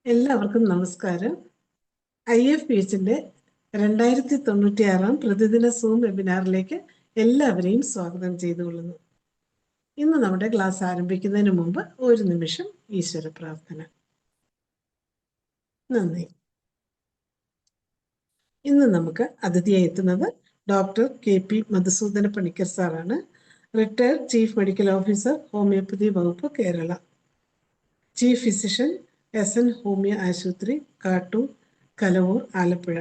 എല്ലാവർക്കും നമസ്കാരം. IFPHന്റെ 2096 പ്രതിദിന സൂം വെബിനാറിലേക്ക് എല്ലാവരെയും സ്വാഗതം ചെയ്തുകൊള്ളുന്നു. ഇന്ന് നമ്മുടെ ക്ലാസ് ആരംഭിക്കുന്നതിന് മുമ്പ് ഒരു നിമിഷം ഈശ്വര പ്രാർത്ഥന. നന്ദി. ഇന്ന് നമുക്ക് അതിഥിയായി എത്തുന്നത് ഡോക്ടർ KP മധുസൂദന പണിക്കർ സാറാണ്. Retired chief medical officer, homoeopathy വകുപ്പ്, Kerala. Chief physician, SN homoeo ആശുപത്രി, കാട്ടൂർ, കലവൂർ, ആലപ്പുഴ.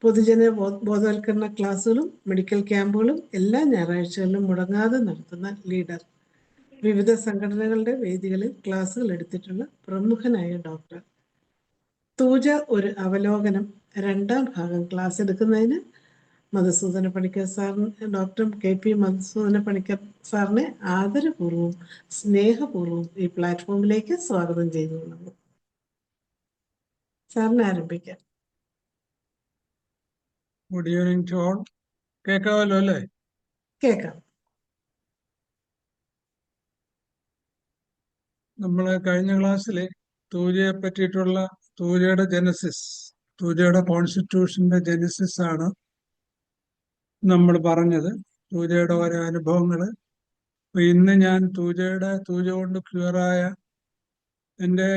പൊതുജന ബോധവൽക്കരണ ക്ലാസുകളും മെഡിക്കൽ ക്യാമ്പുകളും എല്ലാ ഞായറാഴ്ചകളിലും മുടങ്ങാതെ നടത്തുന്ന ലീഡർ. വിവിധ സംഘടനകളുടെ വേദികളിൽ ക്ലാസുകൾ എടുത്തിട്ടുള്ള പ്രമുഖനായ ഡോക്ടർ. തൂജ ഒരു അവലോകനം 2ാം ഭാഗം ക്ലാസ് എടുക്കുന്നതിന് മധുസൂദന പണിക്കർ സാറിന്, ഡോക്ടർ KP മധുസൂദന പണിക്കർ സാറിനെ ആദരപൂർവ്വം സ്നേഹപൂർവ്വം ഈ പ്ലാറ്റ്ഫോമിലേക്ക് സ്വാഗതം ചെയ്തുകൊള്ളുന്നു. സാറിന് ആരംഭിക്കാം. Good evening to all. കേൾക്കാമല്ലോ അല്ലേ? കേൾക്കാം. നമ്മൾ കഴിഞ്ഞ ക്ലാസ്സിൽ തൂജയെ പറ്റിയിട്ടുള്ള തൂജയുടെ ജനസിസ്, തൂജയുടെ കോൺസ്റ്റിറ്റ്യൂഷന്റെ ജനസിസ് ആണ് നമ്മൾ പറഞ്ഞത്, തൂജയുടെ ഓരോ അനുഭവങ്ങൾ. അപ്പൊ ഇന്ന് ഞാൻ തൂജ കൊണ്ട് ക്യൂറായ എൻ്റെ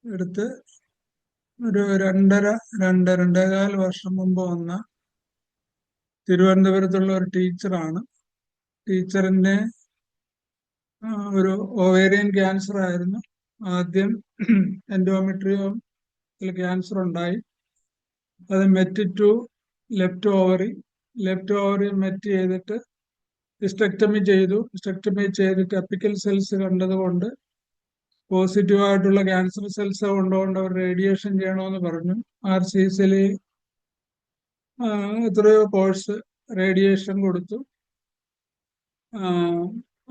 അടുത്ത് ഒരു 2.5 വർഷം മുമ്പ് വന്ന തിരുവനന്തപുരത്തുള്ള ഒരു ടീച്ചറാണ്. ടീച്ചറിന്റെ ഒരു ഓവേറിയൻ ക്യാൻസർ ആയിരുന്നു. ആദ്യം എൻഡോമെട്രിയം ക്യാൻസർ ഉണ്ടായി. അത് met to left ovary met ചെയ്തിട്ട് ഹിസ്റ്റക്ടമി ചെയ്തു. ഹിസ്റ്റക്ടമി ചെയ്തിട്ട് അപ്പിക്കൽ സെൽസ് കണ്ടതുകൊണ്ട് പോസിറ്റീവായിട്ടുള്ള ക്യാൻസർ സെൽസ് കൊണ്ടുകൊണ്ട് അവർ റേഡിയേഷൻ ചെയ്യണമെന്ന് പറഞ്ഞു. RCCയിൽ എത്രയോ കോഴ്സ് റേഡിയേഷൻ കൊടുത്തു.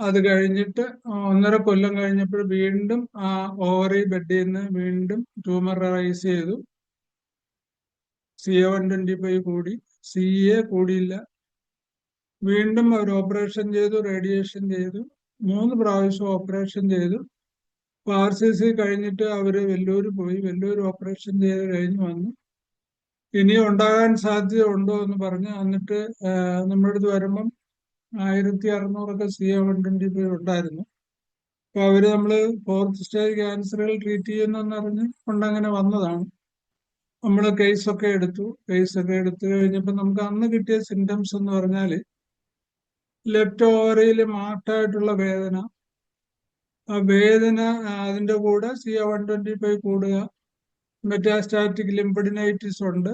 അത് കഴിഞ്ഞിട്ട് 1.5 കൊല്ലം കഴിഞ്ഞപ്പോൾ വീണ്ടും ആ ഓവറി ബെഡിൽ നിന്ന് വീണ്ടും ട്യൂമർ റൈസ് ചെയ്തു. CA-125 കൂടി, CA കൂടിയില്ല. വീണ്ടും അവർ ഓപ്പറേഷൻ ചെയ്തു, റേഡിയേഷൻ ചെയ്തു. 3 പ്രാവശ്യം ഓപ്പറേഷൻ ചെയ്തു. RCC കഴിഞ്ഞിട്ട് അവര് വെല്ലൂര് പോയി. വെല്ലൂർ ഓപ്പറേഷൻ ചെയ്ത് കഴിഞ്ഞ് വന്നു. ഇനിയും ഉണ്ടാകാൻ സാധ്യത ഉണ്ടോ എന്ന് പറഞ്ഞ് എന്നിട്ട് നമ്മുടെ അടുത്ത് വരുമ്പം 1600 CA-125 ഉണ്ടായിരുന്നു. അപ്പൊ അവര് നമ്മള് 4th സ്റ്റേജ് ക്യാൻസറുകൾ ട്രീറ്റ് ചെയ്യുന്നെന്ന് അറിഞ്ഞ് കൊണ്ടങ്ങനെ വന്നതാണ്. നമ്മള് കേസൊക്കെ എടുത്തു കഴിഞ്ഞപ്പോ നമുക്ക് അന്ന് കിട്ടിയ സിംറ്റംസ് എന്ന് പറഞ്ഞാല് ലെഫ്റ്റ് ഓവറിയിൽ മാർട്ടായിട്ടുള്ള വേദന, ആ വേദന അതിന്റെ കൂടെ CA-125 കൂടുക, മെറ്റാസ്റ്റാറ്റിക് ലിംഫഡിനൈറ്റിസ് ഉണ്ട്,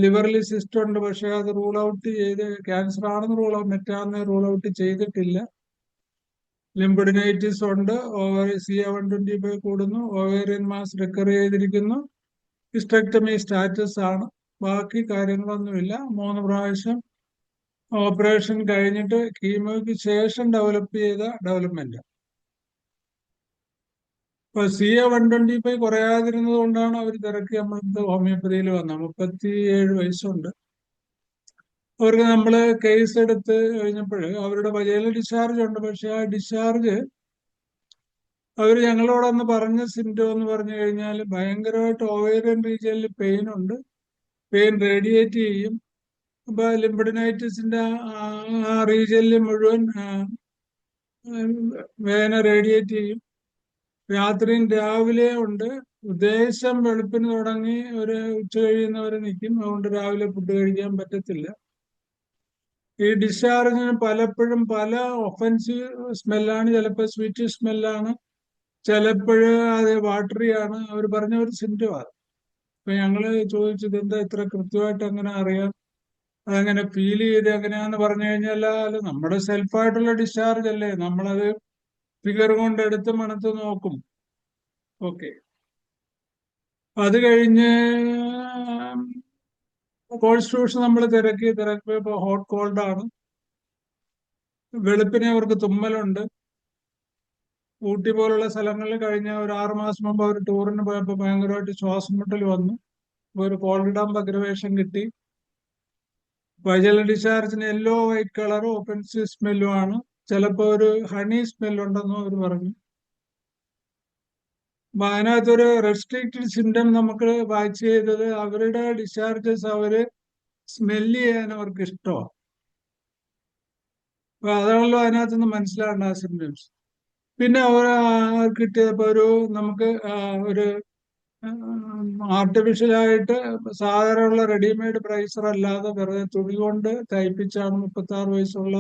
ലിവറിൽ സിസ്റ്റ് ഉണ്ട്. പക്ഷെ അത് റൂൾ ഔട്ട് ചെയ്ത് ക്യാൻസർ ആണെന്ന് മെറ്റാന്ന് റൂൾ ഔട്ട് ചെയ്തിട്ടില്ല. ലിംഫഡിനൈറ്റിസ് ഉണ്ട്, CA-125 കൂടുന്നു, ഓവേറിയൻ മാസ് റിക്കവർ ചെയ്തിരിക്കുന്നു, ഹിസ്റ്റക്ടമി സ്റ്റാറ്റസ് ആണ്. ബാക്കി കാര്യങ്ങളൊന്നുമില്ല. 3 പ്രാവശ്യം ഓപ്പറേഷൻ കഴിഞ്ഞിട്ട് കീമോയ്ക്ക് ശേഷം ഡെവലപ്പ് ചെയ്ത ഡെവലപ്മെന്റ്. അപ്പൊ CA-125 കുറയാതിരുന്നത് കൊണ്ടാണ് അവർ തിരക്കി നമ്മൾക്ക് ഹോമിയോപ്പതിയിൽ വന്നത്. 37 വയസ്സുണ്ട് അവർക്ക്. നമ്മള് കേസ് എടുത്ത് കഴിഞ്ഞപ്പോൾ അവരുടെ വജൈനൽ ഡിസ്ചാർജ് ഉണ്ട്. പക്ഷെ ആ ഡിസ്ചാർജ് അവർ ഞങ്ങളോടൊന്ന് പറഞ്ഞ സിംറ്റം എന്ന് പറഞ്ഞു കഴിഞ്ഞാൽ ഭയങ്കരമായിട്ട് ഓവേറിയൻ റീജിയനിൽ പെയിൻ ഉണ്ട്, പെയിൻ റേഡിയേറ്റ് ചെയ്യും. അപ്പൊ ലിംഫഡിനൈറ്റിസിന്റെ ആ റീജിയനിൽ മുഴുവൻ വേദന റേഡിയേറ്റ് ചെയ്യും. രാത്രിയും രാവിലെ ഉണ്ട്. ഉദ്ദേശം വെളുപ്പിന് തുടങ്ങി ഒരു ഉച്ച കഴിയുന്നവരെ നിൽക്കും. അതുകൊണ്ട് രാവിലെ ഫുഡ് കഴിക്കാൻ പറ്റത്തില്ല. ഈ ഡിസ്ചാർജിന് പലപ്പോഴും പല ഒഫൻസീവ് സ്മെല്ലാണ്. ചിലപ്പോൾ സ്വീറ്റ് സ്മെല്ലാണ്, ചിലപ്പോഴ് അത് വാട്ടറി ആണ്. അവർ പറഞ്ഞ ഒരു സിംറ്റമാണ്. അപ്പൊ ഞങ്ങള് ചോദിച്ചത് എന്താ ഇത്ര കൃത്യമായിട്ട് അങ്ങനെ അറിയാം, അതങ്ങനെ ഫീൽ ചെയ്ത് എങ്ങനെയാന്ന് പറഞ്ഞു കഴിഞ്ഞാൽ അത് നമ്മുടെ സെൽഫായിട്ടുള്ള ഡിസ്ചാർജ് അല്ലേ, നമ്മളത് ഫിഗർ കൊണ്ട് എടുത്ത് മണത്ത് നോക്കും. ഓക്കെ. അത് കഴിഞ്ഞ് കോൺസ്റ്റിറ്റ്യൂഷൻ നമ്മൾ തിരക്കിയപ്പോ ഹോട്ട് കോൾഡ് ആണ്. വെളുപ്പിനെ അവർക്ക് തുമ്മലുണ്ട്. ഊട്ടി പോലുള്ള സ്ഥലങ്ങളിൽ കഴിഞ്ഞ ഒരു 6 മാസം മുമ്പ് അവർ ടൂറിന് പോയപ്പോൾ ഭയങ്കരമായിട്ട് ശ്വാസം മുട്ടൽ വന്നു. ഒരു കോൾഡാം അഗ്രവേഷൻ കിട്ടി. വൈജൽ ഡിസ്ചാർജിന് യെല്ലോ വൈറ്റ് കളറും ഒഫൻസീവ് സ്മെല്ലും ആണ്. ചിലപ്പോൾ ഒരു ഹണി സ്മെല്ലുണ്ടെന്നും അവർ പറഞ്ഞു. അതിനകത്തൊരു റെസ്ട്രിക്റ്റഡ് സിംറ്റം നമുക്ക് വാച്ച് ചെയ്തത് അവരുടെ ഡിസ്ചാർജസ് അവര് സ്മെല്ല് ചെയ്യാൻ അവർക്ക് ഇഷ്ടമാണ്. അപ്പൊ അതാണല്ലോ അതിനകത്ത് നിന്ന് മനസ്സിലാവേണ്ട ആ സിംറ്റംസ്. പിന്നെ അവർ കിട്ടിയപ്പോ നമുക്ക് ഒരു ആർട്ടിഫിഷ്യലായിട്ട് സാധാരണയുള്ള റെഡിമെയ്ഡ് പ്രൈസർ അല്ലാതെ വെറുതെ തുണി കൊണ്ട് തയ്പ്പിച്ചാണ് 36 വയസ്സുള്ള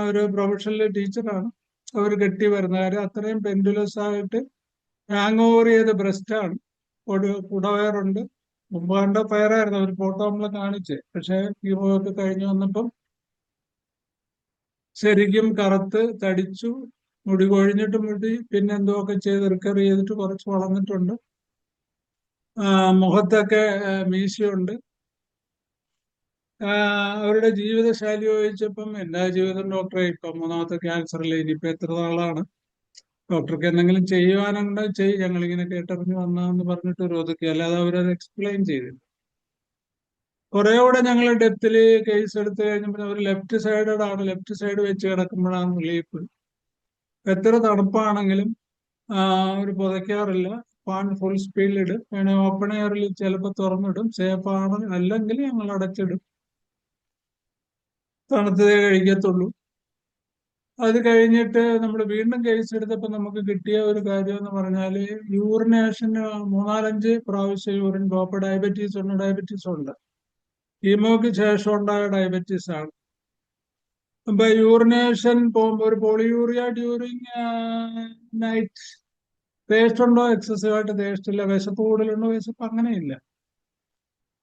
ഒരു പ്രൊഫഷണൽ ടീച്ചറാണ് അവർ കെട്ടി വരുന്ന കാര്യം. അത്രയും പെൻഡുലസ് ആയിട്ട് ഹാങ് ഓവർ ചെയ്ത ബ്രസ്റ്റാണ്. കുടവയറുണ്ട്. മുമ്പ് കണ്ട പയറായിരുന്നു ഒരു ഫോട്ടോ നമ്മളെ കാണിച്ച്. പക്ഷെ കീമോ ഒക്കെ കഴിഞ്ഞ് വന്നപ്പം ശരിക്കും കറുത്ത് തടിച്ചു, മുടി കൊഴിഞ്ഞിട്ട് മുടി പിന്നെ എന്തൊക്കെ ചെയ്ത് റിക്കവർ ചെയ്തിട്ട് കുറച്ച് വളർന്നിട്ടുണ്ട്. മുഖത്തൊക്കെ മീശയുണ്ട്. അവരുടെ ജീവിതശൈലി ചോദിച്ചപ്പം എല്ലാ ജീവിതം ഡോക്ടറെ ഇപ്പം 3ാമത്തെ ക്യാൻസറിൽ ഇനിയിപ്പോ എത്ര നാളാണ്, ഡോക്ടർക്ക് എന്തെങ്കിലും ചെയ്യുവാനുണ്ടോ ചെയ്യും, ഞങ്ങളിങ്ങനെ കേട്ടറിഞ്ഞ് വന്നാന്ന് പറഞ്ഞിട്ട് ഒരു ഒതുക്കി, അല്ലാതെ അവരത് എക്സ്പ്ലെയിൻ ചെയ്തില്ല. കുറെ കൂടെ ഞങ്ങൾ ഡെപ്തില് കേസ് എടുത്തു കഴിഞ്ഞപ്പോൾ അവർ ലെഫ്റ്റ് സൈഡ് വെച്ച് കിടക്കുമ്പോഴാണ് റിലീഫ്. എത്ര തണുപ്പാണെങ്കിലും അവർ പുതയ്ക്കാറില്ല. Fan full സ്പീഡിലിടും. വേണേ ഓപ്പൺ എയറിൽ ചിലപ്പോൾ തുറന്നിടും. സേഫാണ്, അല്ലെങ്കിൽ ഞങ്ങൾ അടച്ചിടും. തണുത്തതേ കഴിക്കത്തുള്ളൂ. അത് കഴിഞ്ഞിട്ട് നമ്മൾ വീണ്ടും കേസ് എടുത്തപ്പോൾ നമുക്ക് കിട്ടിയ ഒരു കാര്യം എന്ന് പറഞ്ഞാല് യൂറിനേഷന് 3-4-5 പ്രാവശ്യം യൂറിൻ പോകും. ഡയബറ്റീസ് ഉണ്ട്. കീമോക്ക് ശേഷം ഉണ്ടായ ഡയബറ്റീസ് ആണ്. അപ്പൊ യൂറിനേഷൻ പോകുമ്പോ ഒരു പോളിയൂറിയ ഡ്യൂറിങ് നൈറ്റ് ടേസ്റ്റ് ഉണ്ടോ? എക്സസീവ് ആയിട്ട് ടേസ്റ്റ് ഇല്ല. വിശപ്പ് കൂടുതലുണ്ടോ? വിശപ്പ് അങ്ങനെയില്ല.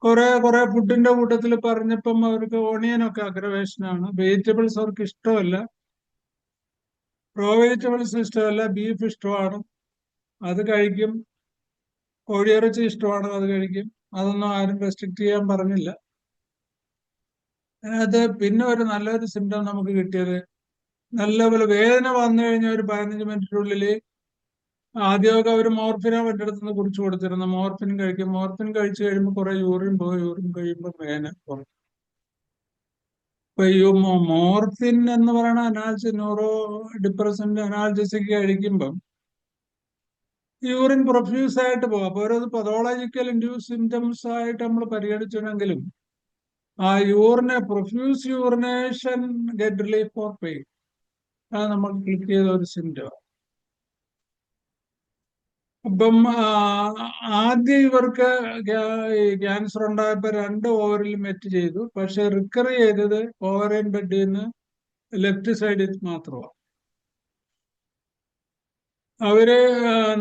കുറെ ഫുഡിന്റെ കൂട്ടത്തിൽ പറഞ്ഞപ്പം അവർക്ക് ഓണിയനൊക്കെ അഗ്രവേഷനാണ്. വെജിറ്റബിൾസ് അവർക്ക് ഇഷ്ടമല്ല. റോ വെജിറ്റബിൾസ് ഇഷ്ടമല്ല. ബീഫ് ഇഷ്ടമാണ്, അത് കഴിക്കും. കോഴിയിറച്ചി ഇഷ്ടമാണ്, അത് കഴിക്കും. അതൊന്നും ആരും റെസ്ട്രിക്ട് ചെയ്യാൻ പറഞ്ഞില്ല. അത് പിന്നെ ഒരു നല്ലൊരു സിംറ്റം നമുക്ക് കിട്ടിയത്, നല്ലപോലെ വേദന വന്നു കഴിഞ്ഞ ഒരു 15 മിനിറ്റിനുള്ളിൽ ആദ്യമൊക്കെ അവർ മോർഫിനാണ് എൻ്റെ അടുത്ത് നിന്ന് കുറിച്ച് കൊടുത്തിരുന്നത്. മോർഫിൻ കഴിക്കും. മോർഫിൻ കഴിച്ചു കഴിയുമ്പോൾ കുറെ യൂറിൻ പോകും. യൂറിൻ കഴിയുമ്പോൾ വേദന കുറയും. ഇപ്പൊ ഈ മോർഫിൻ എന്ന് പറയുന്ന ന്യൂറോ ഡിപ്രസന്റ് അനാൽജസിക് കഴിക്കുമ്പം യൂറിൻ പ്രൊഫ്യൂസ് ആയിട്ട് പോകും. അപ്പൊ ഒരു പതോളജിക്കൽ ഇൻഡ്യൂസ് സിംറ്റംസ് ആയിട്ട് നമ്മൾ പരിഗണിച്ചിട്ടുണ്ടെങ്കിലും ആ profuse urination get relief for pain, അത് നമ്മൾ ക്ലിക്ക് ചെയ്ത ഒരു സിംറ്റം. അപ്പം ആദ്യം ഇവർക്ക് ക്യാൻസർ ഉണ്ടായപ്പോ 2 ഓവറിൽ മെറ്റ് ചെയ്തു. പക്ഷെ റിക്കവർ ചെയ്തത് ഓവറിൻ ബെഡിൽ നിന്ന് ലെഫ്റ്റ് സൈഡിൽ മാത്രമാണ്. അവര്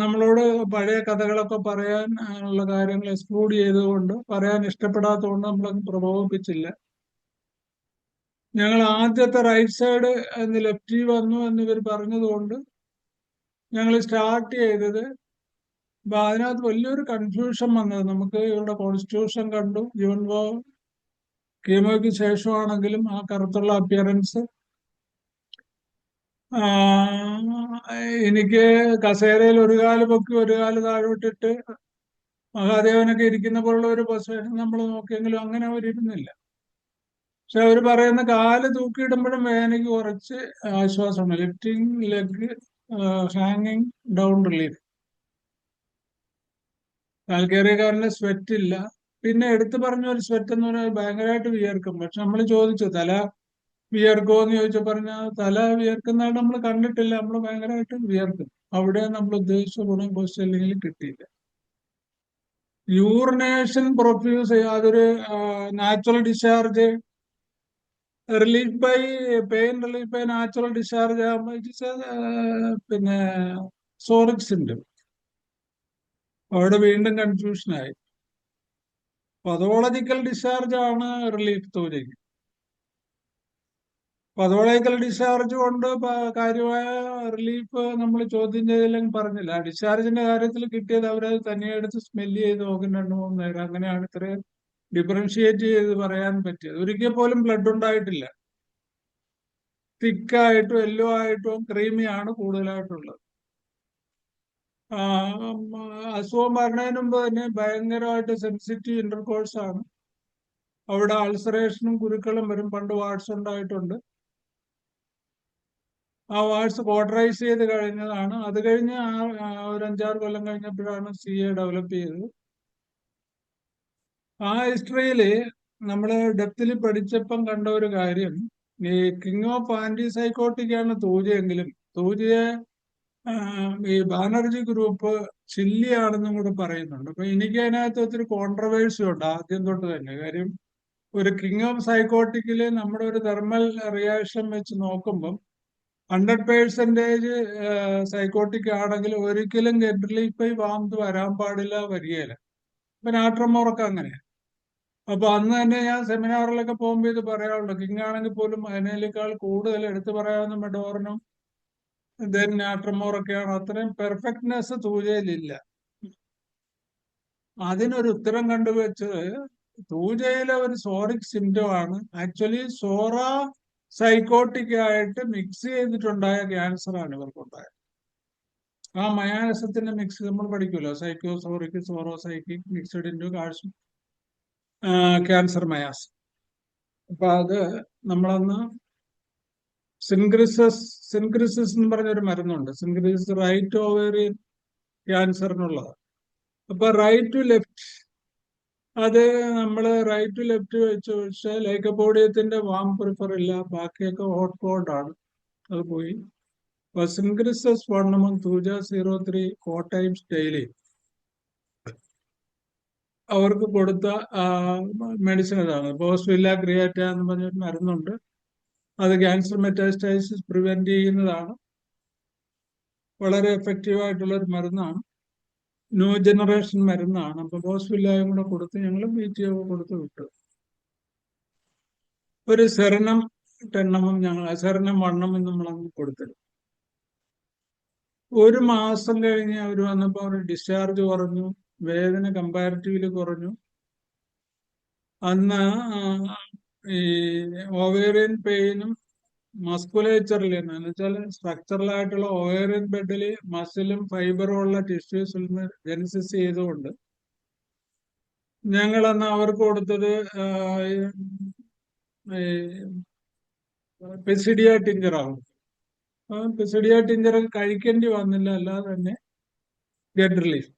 നമ്മളോട് പഴയ കഥകളൊക്കെ പറയാൻ ഉള്ള കാര്യങ്ങൾ എക്സ്ക്ലൂഡ് ചെയ്തുകൊണ്ട്, പറയാൻ ഇഷ്ടപ്പെടാത്തതുകൊണ്ട് നമ്മളത് പ്രകോപിപ്പിച്ചില്ല. ഞങ്ങൾ ആദ്യത്തെ റൈറ്റ് സൈഡ് എന്ന് ലെഫ്റ്റ് വന്നു എന്ന് ഇവർ പറഞ്ഞതുകൊണ്ട് ഞങ്ങൾ സ്റ്റാർട്ട് ചെയ്തത്. അപ്പൊ അതിനകത്ത് വലിയൊരു കൺഫ്യൂഷൻ വന്നത്, നമുക്ക് ഇവരുടെ കോൺസ്റ്റിറ്റ്യൂഷൻ കണ്ടു. ഈവൻ കീമോയ്ക്ക് ശേഷമാണെങ്കിലും ആ കറുത്തുള്ള അപ്പിയറൻസ്. എനിക്ക് കസേരയിൽ ഒരു കാല് പൊക്കി ഒരു കാല് താഴോട്ടിട്ട് മഹാദേവനൊക്കെ ഇരിക്കുന്ന പോലുള്ള ഒരു പൊസിഷൻ നമ്മൾ നോക്കിയെങ്കിലും അങ്ങനെ അവരിരുന്നില്ല. പക്ഷെ അവർ പറയുന്ന കാല് തൂക്കിയിടുമ്പോഴും വേദനയ്ക്ക് കുറച്ച് ആശ്വാസമാണ്. ലിഫ്റ്റിംഗ് ലെഗ് ഹാങ്ങിങ് ഡൗൺ റിലീഫ്. കാൽക്കേറിയക്കാരന് സ്വെറ്റ് ഇല്ല. പിന്നെ എടുത്തു പറഞ്ഞ ഒരു സ്വെറ്റ് എന്ന് പറഞ്ഞാൽ ഭയങ്കരമായിട്ട് വിയർക്കും. പക്ഷെ നമ്മൾ ചോദിച്ചു തല വിയർക്കോ എന്ന് ചോദിച്ചു. പറഞ്ഞാൽ തല വിയർക്കുന്നതായിട്ട് നമ്മൾ കണ്ടിട്ടില്ല, നമ്മൾ ഭയങ്കരമായിട്ട് വിയർക്കും. അവിടെ നമ്മൾ ഉദ്ദേശിച്ച ഗുണം പോസ്റ്റല്ലെങ്കിൽ കിട്ടിയില്ല. യൂറിനേഷൻ പ്രൊഫ്യൂസ്, അതൊരു natural discharge, relief by pain relief by natural discharge പിന്നെ സോറിക് സിംറ്റം. അവിടെ വീണ്ടും കൺഫ്യൂഷനായി. പതോളജിക്കൽ ഡിസ്ചാർജ് ആണ് റിലീഫ് തോന്നിക്ക്. പതോളജിക്കൽ ഡിസ്ചാർജ് കൊണ്ട് കാര്യമായ റിലീഫ് നമ്മൾ ചോദ്യം ചെയ്തില്ലെങ്കിൽ പറഞ്ഞില്ല. ഡിസ്ചാർജിന്റെ കാര്യത്തിൽ കിട്ടിയത് അവരത് തന്നെ എടുത്ത് സ്മെല്ല് ചെയ്ത് നോക്കും 2-3 നേരം. അങ്ങനെയാണ് ഇത്രയും ഡിഫറൻഷിയേറ്റ് ചെയ്ത് പറയാൻ പറ്റിയത്. ഒരിക്കൽ പോലും ബ്ലഡ് ഉണ്ടായിട്ടില്ല. തിക്കായിട്ടും യെല്ലോ ആയിട്ടും ക്രീമിയാണ് കൂടുതലായിട്ടുള്ളത്. അസുഖം വരുന്നതിന് മുമ്പ് തന്നെ ഭയങ്കരമായിട്ട് സെൻസിറ്റീവ് ഇന്റർകോഴ്സ് ആണ്. അവിടെ അൾസറേഷനും കുരുക്കളും വരും. പണ്ട് വാട്സ് ഉണ്ടായിട്ടുണ്ട്. ആ വാർഡ്സ് ക്വാർട്ടറൈസ് ചെയ്ത് കഴിഞ്ഞതാണ്. അത് കഴിഞ്ഞ് ഒരു 5-6 കൊല്ലം കഴിഞ്ഞപ്പോഴാണ് CA ഡെവലപ്പ് ചെയ്തത്. ആ ഹിസ്റ്ററിയില് നമ്മള് ഡെപ്തിൽ പഠിച്ചപ്പം കണ്ട ഒരു കാര്യം, ഈ കിങ് ഓഫ് ആന്റി സൈക്കോട്ടിക്കാണ് തൂജയെങ്കിലും തൂജയെ ഈ ബാനർജി ഗ്രൂപ്പ് ചില്ലിയാണെന്നും കൂടെ പറയുന്നുണ്ട്. അപ്പൊ എനിക്ക് അതിനകത്ത് ഒത്തിരി കോൺട്രവേഴ്സി ഉണ്ട് ആദ്യം തൊട്ട് തന്നെ. കാര്യം ഒരു കിങ് ഓഫ് സൈക്കോട്ടിക്കില് നമ്മുടെ ഒരു തെർമൽ റിയാക്ഷൻ വെച്ച് നോക്കുമ്പം 100% സൈക്കോട്ടിക് ആണെങ്കിൽ ഒരിക്കലും ഗെറ്റ് റിലീഫ് വാംത് വരാൻ പാടില്ല, വരികയില്ല. ഇപ്പൊ നാട്രമോറൊക്കെ അങ്ങനെ. അപ്പൊ അന്ന് തന്നെ ഞാൻ സെമിനാറിലൊക്കെ പോകുമ്പോൾ ഇത് പറയാറുണ്ട്. കിങ് ആണെങ്കിൽ പോലും അതിനേക്കാൾ കൂടുതൽ എടുത്തു പറയാവുന്ന മെഡോറിനും ദെൻ നാട്രമോറൊക്കെയാണ്. അത്രയും പെർഫെക്റ്റ്നെസ് തൂജയിലില്ല. അതിനൊരു ഉത്തരം കണ്ടുവച്ചത് തൂജയിലെ ഒരു സോറിക് സിംറ്റം ആണ്. ആക്ച്വലി സോറ സൈക്കോട്ടിക് ആയിട്ട് മിക്സ് ചെയ്തിട്ടുണ്ടായ ക്യാൻസർ ആണ് ഇവർക്കുണ്ടായത്. ആ മയാനസത്തിന്റെ മിക്സ് നമ്മൾ പഠിക്കുമല്ലോ, സൈക്കോസോറിക് സോറോസൈക്കിക് മിക്സ്ഡ് ഇൻറ്റു കാഴ്ച ക്യാൻസർ മയാസ്. അപ്പൊ അത് നമ്മളന്ന് സിൻക്രിസിസ് എന്ന് പറഞ്ഞൊരു മരുന്നുണ്ട്. സിൻക്രിസിസ് റൈറ്റ് ഓവേറിയൻ ക്യാൻസറിനുള്ളത്. അപ്പൊ റൈറ്റ് ടു ലെഫ്റ്റ്, അത് നമ്മൾ റൈറ്റ് ടു ലെഫ്റ്റ് വെച്ച് വെച്ചാൽ ലൈക്കോപോഡിയത്തിന്റെ വാം പ്രിഫർ ഇല്ല, ബാക്കിയൊക്കെ ഹോട്ട് കോൾഡ് ആണ്. അത് പോയി. അപ്പൊ സിൻക്രിസിസ് 1 തൂജ 03 കോട്ടയം ഡെയിലി അവർക്ക് കൊടുത്ത മെഡിസിൻ ഇതാണ്. ബോസ്വില്ല ക്രിയാറ്റ എന്ന് പറഞ്ഞൊരു മരുന്നുണ്ട്. അത് ക്യാൻസർ മെറ്റാസ്റ്റൈസിസ് പ്രിവെന്റ് ചെയ്യുന്നതാണ്. വളരെ എഫക്റ്റീവ് ആയിട്ടുള്ള ഒരു മരുന്നാണ്. ന്യൂ ജനറേഷൻ മരുന്നാണ്. അപ്പൊ ബോസ്വില്ലയും കൂടെ കൊടുത്ത് ഞങ്ങൾ BTO കൊടുത്ത് വിട്ടു. ഒരു സെറനം 10 ഞങ്ങൾ സെറനം 1 നമ്മളങ്ങ് കൊടുത്തിരുന്നു. ഒരു മാസം കഴിഞ്ഞ് അവർ വന്നപ്പോൾ അവർ ഡിസ്ചാർജ് കുറഞ്ഞു, വേദന കമ്പാരിറ്റീവ്ലി കുറഞ്ഞു. അന്ന് ഈ ഓവേറിയൻ പെയിനും മസ്കുലേച്ചറിൽ എന്ന് വെച്ചാൽ സ്ട്രക്ചറലായിട്ടുള്ള ഓവേറിയൻ ബെഡിൽ മസിലും ഫൈബറും ഉള്ള ടിഷ്യൂസിൽ നിന്ന് ജനസിസ് ചെയ്തുകൊണ്ട് ഞങ്ങളന്ന് അവർക്ക് കൊടുത്തത് പെസിഡിയ ടിഞ്ചറാണ്. പെസിഡിയ ടിഞ്ചർ കഴിക്കേണ്ടി വന്നില്ല, അല്ലാതെ തന്നെ ഗെറ്റ് റിലീഫ്.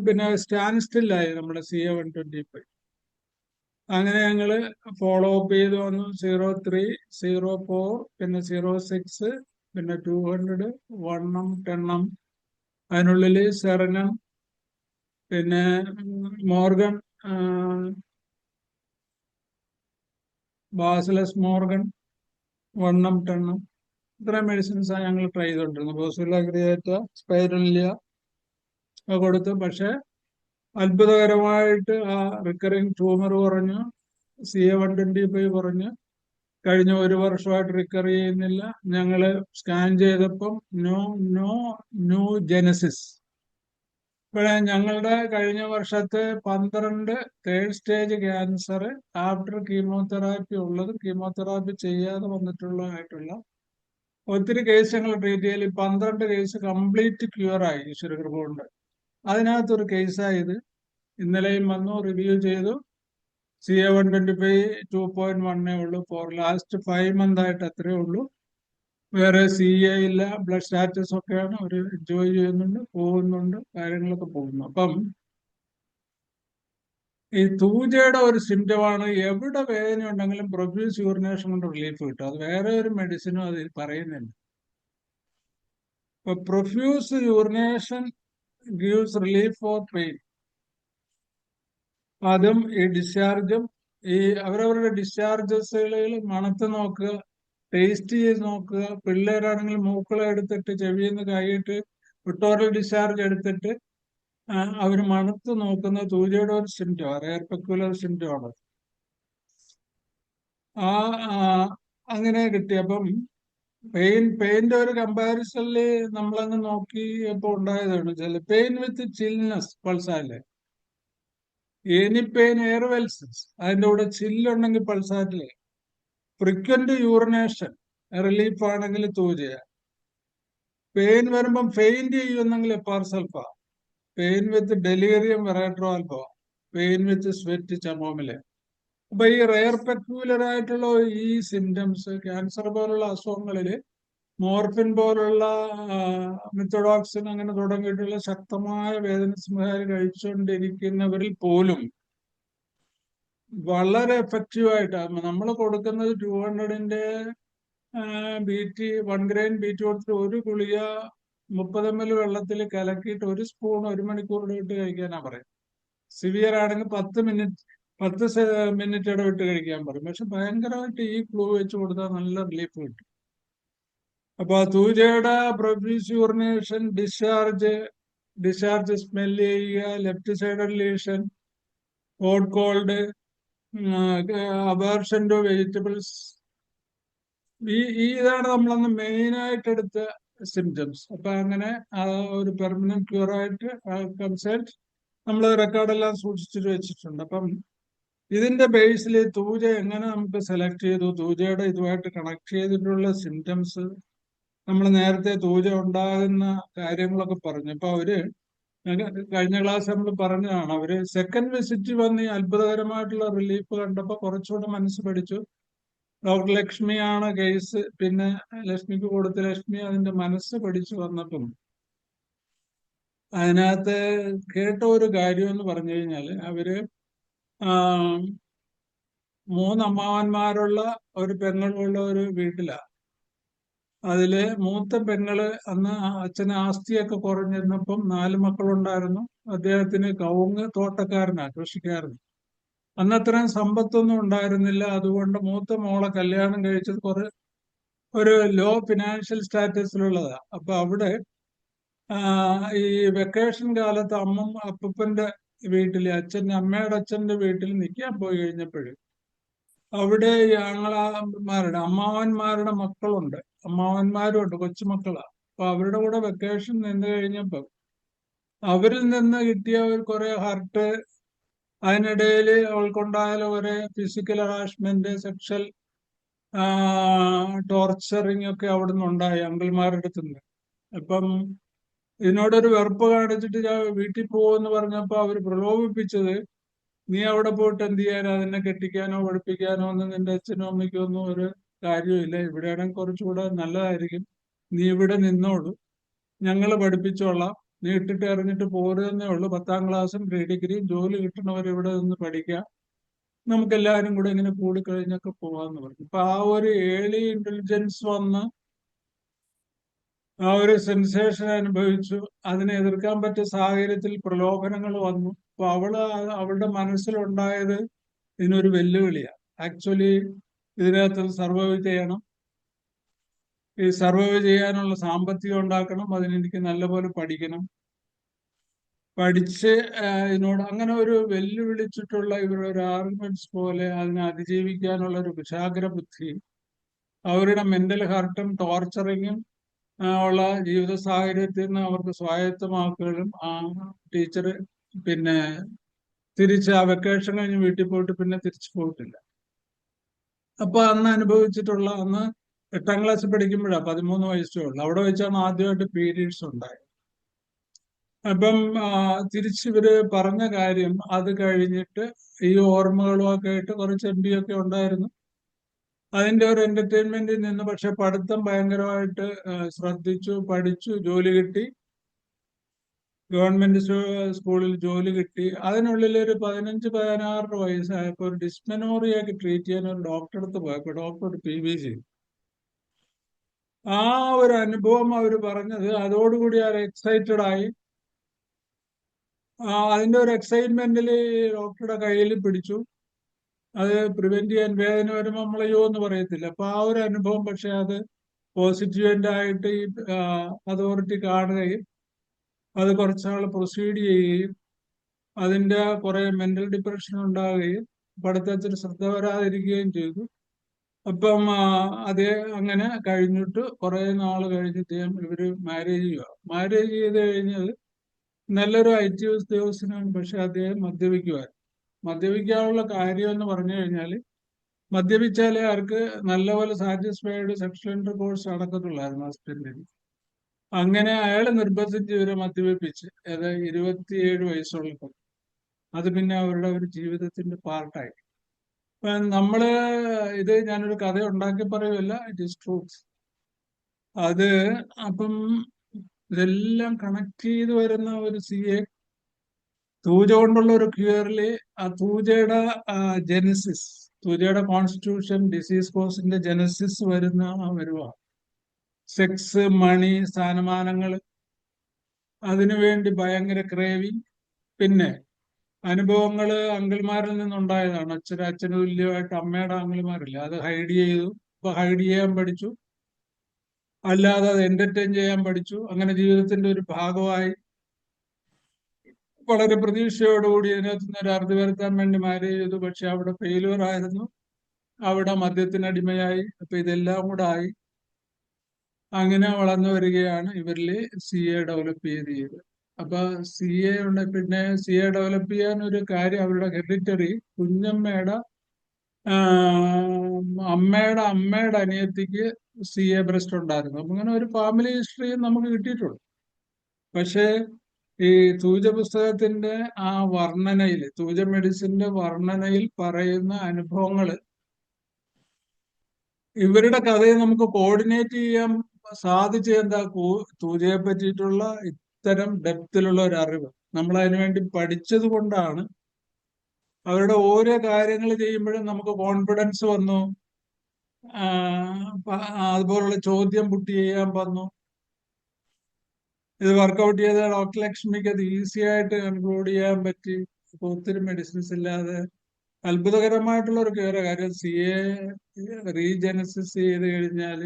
പിന്നെ സ്റ്റാൻഡ് സ്റ്റില്ലായി നമ്മുടെ CA 125. അങ്ങനെ ഞങ്ങള് ഫോളോ അപ്പ് ചെയ്ത് വന്നു. 03, 04, പിന്നെ 06, പിന്നെ 200, 1 10. അതിനുള്ളിൽ സെറനം, പിന്നെ മോർഗൻ, ബാസിലസ് മോർഗൻ 1 10. ഇത്രയും മെഡിസിൻസാണ് ഞങ്ങൾ ട്രൈ ചെയ്തോണ്ടിരുന്നത്. ബോസില്ല ക്രിയേറ്റ, സ്പൈറലിയ കൊടുത്തു. പക്ഷെ അത്ഭുതകരമായിട്ട് ആ റിക്കറിങ് ട്യൂമർ കുറഞ്ഞു, CA 125 കുറഞ്ഞു. കഴിഞ്ഞ 1 വർഷമായിട്ട് റിക്കർ ചെയ്യുന്നില്ല. ഞങ്ങള് സ്കാൻ ചെയ്തപ്പം ന്യൂ ജെനസിസ്. ഇവിടെ ഞങ്ങളുടെ കഴിഞ്ഞ വർഷത്തെ 12 third stage cancer after chemotherapy ഉള്ളത്, കീമോതെറാപ്പി ചെയ്യാതെ വന്നിട്ടുള്ളതായിട്ടുള്ള ഒത്തിരി കേസ് ഞങ്ങൾ ട്രീറ്റ് ചെയ്യൽ. 12 കേസ് കംപ്ലീറ്റ് ക്യൂർ ആയി ഈശ്വരകൃപ കൊണ്ട്. അതിനകത്തൊരു കേസായത് ഇന്നലെയും വന്നു, റിവ്യൂ ചെയ്തു. CA 125 2.1 ഉള്ളൂ. ഫോർ ലാസ്റ്റ് 5 months ആയിട്ട് അത്രേ ഉള്ളൂ. വേറെ CA ഇല്ല. ബ്ലഡ് സ്റ്റാറ്റസ് ഒക്കെയാണ്. അവർ എൻജോയ് ചെയ്യുന്നുണ്ട്, പോകുന്നുണ്ട്, കാര്യങ്ങളൊക്കെ പോകുന്നു. അപ്പം ഈ തൂജയുടെ ഒരു സിംറ്റമാണ് എവിടെ വേദന ഉണ്ടെങ്കിലും പ്രൊഫ്യൂസ് യൂറിനേഷൻ കൊണ്ട് റിലീഫ് കിട്ടും. അത് വേറെ ഒരു മെഡിസിനും അത് പറയുന്നില്ല. ഇപ്പൊ profuse urination gives relief for pain. അതും ഈ ഡിസ്ചാർജും ഈ അവരവരുടെ ഡിസ്ചാർജസുകളിൽ മണത്ത് നോക്കുക, ടേസ്റ്റ് ചെയ്ത് നോക്കുക. പിള്ളേരാണെങ്കിൽ മൂക്കളെ എടുത്തിട്ട് ചെവിയിൽ നിന്ന് കൈയിട്ട് വിട്ടോറൽ ഡിസ്ചാർജ് എടുത്തിട്ട് അവർ മണത്ത് നോക്കുന്ന തൂജയുടെ ഒരു സിംറ്റം, റെയർ പെക്യുലർ സിംറ്റം ആണ്. അങ്ങനെ കിട്ടിയപ്പം പെയിന്റെ ഒരു കമ്പാരിസണില് നമ്മളങ്ങ് നോക്കിയപ്പോ ഉണ്ടായതാണ്. ചില പെയിൻ വിത്ത് ചിൽനെസ് പൾസാറ്റില്, എനി പെയിൻ എയർവെൽസസ് അതിന്റെ കൂടെ ചില്ലുണ്ടെങ്കിൽ പൾസാറ്റില്, ഫ്രീക്വന്റ് യൂറിനേഷൻ റിലീഫ് ആണെങ്കിൽ തൂജയ, പെയിൻ വരുമ്പം ഫെയിന്റ് ചെയ്യുന്നെങ്കിൽ എപ്പാർസൽഫ, പെയിൻ വിത്ത് ഡെലീറിയം വെറേട്രോ ആൽഫ, പെയിൻ വിത്ത് സ്വെറ്റ് ചമോമില്. അപ്പൊ ഈ റെയർ പെക്യൂലർ ആയിട്ടുള്ള ഈ സിംറ്റംസ് ക്യാൻസർ പോലുള്ള അസുഖങ്ങളിൽ മോർഫിൻ പോലുള്ള മിത്തഡോക്സിൻ അങ്ങനെ തുടങ്ങിയിട്ടുള്ള ശക്തമായ വേദന സംഹാരി കഴിച്ചുകൊണ്ടിരിക്കുന്നവരിൽ പോലും വളരെ എഫക്റ്റീവായിട്ട് നമ്മൾ കൊടുക്കുന്നത് 200-ന്റെ BT 1 ഗ്രെയിൻ BT കൊടുത്തിട്ട് ഒരു ഗുളിക 30 ml വെള്ളത്തിൽ കലക്കിയിട്ട് 1 സ്പൂൺ 1 മണിക്കൂർ ഇട്ട് കഴിക്കാനാ പറയും. സിവിയർ ആണെങ്കിൽ 10 മിനിറ്റ് ഇടവിട്ട് കഴിക്കാൻ പറയും. പക്ഷെ ഭയങ്കരമായിട്ട് ഈ ഫ്ലൂ വെച്ച് കൊടുത്താൽ നല്ല റിലീഫ് കിട്ടും. അപ്പൊ തൂജയുടെ പ്രൊഫ്യൂസ് യൂറിനേഷൻ, ഡിസ്ചാർജ് സ്മെല് ചെയ്യുക, left sided lesion, hot cold, aversion to vegetables, ഇതാണ് നമ്മളന്ന് മെയിൻ ആയിട്ട് എടുത്ത സിംറ്റംസ്. അപ്പൊ അങ്ങനെ ഒരു പെർമനന്റ് ക്യൂർ ആയിട്ട് കൺസൾട്ട് നമ്മൾ റെക്കോർഡെല്ലാം സൂക്ഷിച്ചിട്ട് വെച്ചിട്ടുണ്ട്. അപ്പം ഇതിന്റെ ബേസിൽ തൂജ എങ്ങനെ നമുക്ക് സെലക്ട് ചെയ്തു, തൂജയുടെ ഇതുമായിട്ട് കണക്ട് ചെയ്തിട്ടുള്ള സിംറ്റംസ്, നമ്മൾ നേരത്തെ തൂജ ഉണ്ടാകുന്ന കാര്യങ്ങളൊക്കെ പറഞ്ഞു. അപ്പൊ അവര് കഴിഞ്ഞ ക്ലാസ് നമ്മൾ പറഞ്ഞതാണ്, അവര് സെക്കൻഡ് വിസിറ്റ് വന്ന് ഈ അത്ഭുതകരമായിട്ടുള്ള റിലീഫ് കണ്ടപ്പോ കുറച്ചുകൂടെ മനസ്സ് പഠിച്ചു. ഡോക്ടർ ലക്ഷ്മിയാണ് കേസ്, പിന്നെ ലക്ഷ്മിക്ക് കൊടുത്ത് ലക്ഷ്മി അതിന്റെ മനസ്സ് പഠിച്ചു വന്നപ്പം അതിനകത്ത് കേട്ട ഒരു കാര്യം എന്ന് പറഞ്ഞു കഴിഞ്ഞാല് അവര് 3 അമ്മാവന്മാരുള്ള ഒരു പെങ്ങളുള്ള ഒരു വീട്ടിലാ. അതില് മൂത്ത പെങ്ങള് അന്ന് അച്ഛന് ആസ്തിയൊക്കെ കുറഞ്ഞിരുന്നപ്പം 4 മക്കളുണ്ടായിരുന്നു. അദ്ദേഹത്തിന് കവുങ്ങ് തോട്ടക്കാരനാ, കൃഷിക്കാരൻ. അന്ന് അത്രയും സമ്പത്തൊന്നും ഉണ്ടായിരുന്നില്ല. അതുകൊണ്ട് മൂത്ത മോളെ കല്യാണം കഴിച്ചത് ഒരു ലോ ഫിനാൻഷ്യൽ സ്റ്റാറ്റസിലുള്ളതാ. അപ്പൊ അവിടെ ഈ വെക്കേഷൻ കാലത്ത് അപ്പൂപ്പന്റെ വീട്ടില് അമ്മയുടെ അച്ഛന്റെ വീട്ടിൽ നിൽക്കാൻ പോയി കഴിഞ്ഞപ്പോഴും അവിടെ ഈ അമ്മാവന്മാരുടെ മക്കളുണ്ട്, അമ്മാവന്മാരും ഉണ്ട്, കൊച്ചുമക്കളാ. അപ്പൊ അവരുടെ കൂടെ വെക്കേഷൻ നിന്ന് കഴിഞ്ഞപ്പോ അവരിൽ നിന്ന് കിട്ടിയ കുറെ ഹർട്ട്, അതിനിടയിൽ അവൾക്കുണ്ടായാലും കുറെ ഫിസിക്കൽ ഹറാസ്മെന്റ്, സെക്ഷൽ ടോർച്ചറിങ് ഒക്കെ അവിടെ നിന്ന് ഉണ്ടായി അങ്കിൾമാരുടെ അടുത്തുനിന്ന്. അപ്പം ഇതിനോടൊരു വെറുപ്പ് കാണിച്ചിട്ട് ഞാൻ വീട്ടിൽ പോകുമെന്ന് പറഞ്ഞപ്പോ അവര് പ്രലോഭിപ്പിച്ചത്, നീ അവിടെ പോയിട്ട് എന്ത് ചെയ്യാനോ, അതിനെ കെട്ടിക്കാനോ പഠിപ്പിക്കാനോ ഒന്നും നിന്റെ അച്ഛനും അമ്മയ്ക്കും ഒന്നും ഒരു കാര്യമില്ല. ഇവിടെയാണെങ്കിൽ കുറച്ചുകൂടെ നല്ലതായിരിക്കും, നീ ഇവിടെ നിന്നോളൂ, ഞങ്ങൾ പഠിപ്പിച്ചോളാം, നീ ഇട്ടിട്ട് എറിഞ്ഞിട്ട് പോരുന്നേ ഉള്ളൂ, 10ാം ക്ലാസ്സും പ്രീ ഡിഗ്രിയും ജോലി കിട്ടണവർ ഇവിടെ നിന്ന് പഠിക്കാം, നമുക്ക് എല്ലാവരും കൂടെ ഇങ്ങനെ കൂടിക്കഴിഞ്ഞൊക്കെ പോവാന്ന് പറഞ്ഞു. അപ്പൊ ആ ഒരു ഏർലി ഇന്റലിജൻസ് വന്ന് ആ ഒരു സെൻസേഷൻ അനുഭവിച്ചു. അതിനെ എതിർക്കാൻ പറ്റിയ സാഹചര്യത്തിൽ പ്രലോഭനങ്ങൾ വന്നു. അപ്പൊ അവളുടെ മനസ്സിലുണ്ടായത് ഇതിനൊരു വെല്ലുവിളിയാണ്. ആക്ച്വലി ഇതിനകത്ത് സർവൈവ് ചെയ്യണം, ഈ സർവൈവ് ചെയ്യാനുള്ള സാമ്പത്തികം ഉണ്ടാക്കണം, അതിനെനിക്ക് നല്ലപോലെ പഠിക്കണം, പഠിച്ച് ഇതിനോട് അങ്ങനെ ഒരു വെല്ലുവിളിച്ചിട്ടുള്ള ഇവരുടെ ഒരു ആർഗ്യുമെന്റ്സ് പോലെ അതിനെ അതിജീവിക്കാനുള്ള ഒരു കുശാഗ്ര ബുദ്ധി, അവരുടെ മെന്റൽ ഹർട്ടും ടോർച്ചറിങ്ങും ഉള്ള ജീവിത സാഹചര്യത്തിൽ നിന്ന് അവർക്ക് സ്വായത്തമാക്കുകയും ആ ടീച്ചർ പിന്നെ തിരിച്ച് ആ വെക്കേഷൻ കഴിഞ്ഞ് വീട്ടിൽ പോയിട്ട് പിന്നെ തിരിച്ചു പോയിട്ടില്ല. അപ്പൊ അന്ന് അന്ന് 8ാം ക്ലാസ്സിൽ പഠിക്കുമ്പോഴാണ്, 13 വയസ്സേ ഉള്ളു. അവിടെ വെച്ചാണ് ആദ്യമായിട്ട് പീരീഡ്സ് ഉണ്ടായത്. അപ്പം തിരിച്ചിവര് പറഞ്ഞ കാര്യം, അത് കഴിഞ്ഞിട്ട് ഈ ഓർമ്മകളുമൊക്കെ ആയിട്ട് കുറച്ച് MB ഒക്കെ ഉണ്ടായിരുന്നു. അതിന്റെ ഒരു എന്റർടൈൻമെന്റിൽ നിന്ന് പക്ഷെ പഠിത്തം ഭയങ്കരമായിട്ട് ശ്രദ്ധിച്ചു, പഠിച്ചു, ജോലി കിട്ടി, ഗവൺമെന്റ് സ്കൂളിൽ ജോലി കിട്ടി. അതിനുള്ളിൽ ഒരു 15-16 വയസ്സായപ്പോൾ ഒരു ഡിസ്മെനോറിയൊക്കെ ട്രീറ്റ് ചെയ്യാൻ ഒരു ഡോക്ടറെ അടുത്ത് പോയപ്പോ ഡോക്ടർ PV ചെയ്തു. ആ ഒരു അനുഭവം അവർ പറഞ്ഞത്, അതോടുകൂടി അവർ എക്സൈറ്റഡ് ആയി. അതിന്റെ ഒരു എക്സൈറ്റ്മെന്റിൽ ഡോക്ടറുടെ കയ്യിൽ പിടിച്ചു. അത് പ്രിവെന്റ് ചെയ്യാൻ വേദന വരുമ്പോൾ നമ്മളയ്യോ എന്ന് പറയത്തില്ല. അപ്പൊ ആ ഒരു അനുഭവം പക്ഷെ അത് പോസിറ്റീവന്റ് ആയിട്ട് ഈ അതോറിറ്റി കാണുകയും അത് കുറച്ചാൾ പ്രൊസീഡ് ചെയ്യുകയും അതിന്റെ കുറെ മെന്റൽ ഡിപ്രഷൻ ഉണ്ടാകുകയും പഠിത്തത്തിൽ ശ്രദ്ധ വരാതിരിക്കുകയും ചെയ്തു. അപ്പം അതേ അങ്ങനെ കഴിഞ്ഞിട്ട് കുറെ നാൾ കഴിഞ്ഞിട്ട് ഇവര് മാരേജ് ചെയ്യുക. മാരേജ് ചെയ്ത് കഴിഞ്ഞത് നല്ലൊരു IT ഉദ്യോഗസ്ഥനാണ്. പക്ഷെ അദ്ദേഹം മദ്യപിക്കാനുള്ള കാര്യം എന്ന് പറഞ്ഞു കഴിഞ്ഞാൽ മദ്യപിച്ചാലേ അവർക്ക് നല്ലപോലെ സാറ്റിസ്ഫൈഡ് സെക്ഷൽ ഇന്റർകോഴ്സ് നടക്കത്തുള്ളായിരുന്നു ഹസ്ബൻഡിന്. അങ്ങനെ അയാളെ നിർബന്ധിച്ച് ഇവരെ മദ്യപിപ്പിച്ച്, അതായത് 27 വയസ്സുള്ളപ്പോൾ അത് പിന്നെ അവരുടെ ഒരു ജീവിതത്തിന്റെ പാർട്ടായി. നമ്മള് ഇത് ഞാനൊരു കഥ ഉണ്ടാക്കി പറയുമല്ല, ഇറ്റ് ഈസ് ട്രൂത്ത്. അത് അപ്പം ഇതെല്ലാം കണക്ട് ചെയ്ത് വരുന്ന ഒരു CA തൂജ കൊണ്ടുള്ള ഒരു ക്യൂറില് ആ തൂജയുടെ ജെനസിസ്, തൂജയുടെ കോൺസ്റ്റിറ്റ്യൂഷൻ ഡിസീസ് കോസിന്റെ ജെനസിസ് വരുക സെക്സ്, മണി, സ്ഥാനമാനങ്ങൾ, അതിനുവേണ്ടി ഭയങ്കര ക്രേവിങ്, പിന്നെ അനുഭവങ്ങള് അങ്കിൾമാരിൽ നിന്നുണ്ടായതാണ്. അച്ഛന് തുല്യമായിട്ട് അമ്മയുടെ അങ്കിൾമാരില്ല, അത് ഹൈഡ് ചെയ്തു. ഇപ്പൊ ഹൈഡ് ചെയ്യാൻ പഠിച്ചു, അല്ലാതെ അത് എന്റർടൈൻ ചെയ്യാൻ പഠിച്ചു. അങ്ങനെ ജീവിതത്തിന്റെ ഒരു ഭാഗമായി വളരെ പ്രതീക്ഷയോടുകൂടി ഇതിനകത്ത് നിന്ന് ഒരു അറുതി വരുത്താൻ വേണ്ടി മാരേജ് ചെയ്തു. പക്ഷെ അവിടെ ഫെയിലുവർ ആയിരുന്നു, അവിടെ മദ്യത്തിനടിമയായി. അപ്പൊ ഇതെല്ലാം കൂടെ ആയി അങ്ങനെ വളർന്നു വരികയാണ് ഇവരിൽ CA ഡെവലപ്പ് ചെയ്ത്. അപ്പൊ CA ഉണ്ട്. പിന്നെ CA ഡെവലപ്പ് ചെയ്യാൻ ഒരു കാര്യം, അവരുടെ ഹെറിഡിറ്ററി കുഞ്ഞമ്മയുടെ അമ്മയുടെ അനിയത്തിക്ക് CA ബ്രസ്റ്റ് ഉണ്ടായിരുന്നു. അപ്പൊ അങ്ങനെ ഒരു ഫാമിലി ഹിസ്റ്ററിയും നമുക്ക് കിട്ടിയിട്ടുണ്ട്. പക്ഷേ ഈ തൂജ പുസ്തകത്തിന്റെ ആ വർണ്ണനയിൽ, തൂജ മെഡിസിന്റെ വർണ്ണനയിൽ പറയുന്ന അനുഭവങ്ങള് ഇവരുടെ കഥയെ നമുക്ക് കോർഡിനേറ്റ് ചെയ്യാൻ സാധിച്ച എന്താ, തൂജയെ പറ്റിയിട്ടുള്ള ഇത്തരം ഡെപ്തിലുള്ള ഒരു അറിവ് നമ്മൾ അതിനുവേണ്ടി പഠിച്ചത് കൊണ്ടാണ്. അവരുടെ ഓരോ കാര്യങ്ങൾ ചെയ്യുമ്പോഴും നമുക്ക് കോൺഫിഡൻസ് വന്നു, അതുപോലുള്ള ചോദ്യം പുട്ട് ചെയ്യാൻ വന്നു. ഇത് വർക്കൗട്ട് ചെയ്ത ഡോക്ടർ ലക്ഷ്മിക്ക് അത് ഈസി ആയിട്ട് കൺക്ലൂഡ് ചെയ്യാൻ പറ്റി. ഇപ്പൊ ഒത്തിരി മെഡിസിൻസ് ഇല്ലാതെ അത്ഭുതകരമായിട്ടുള്ള ഒരു കാര്യം, CA റീജനസിസ് ചെയ്ത് കഴിഞ്ഞാൽ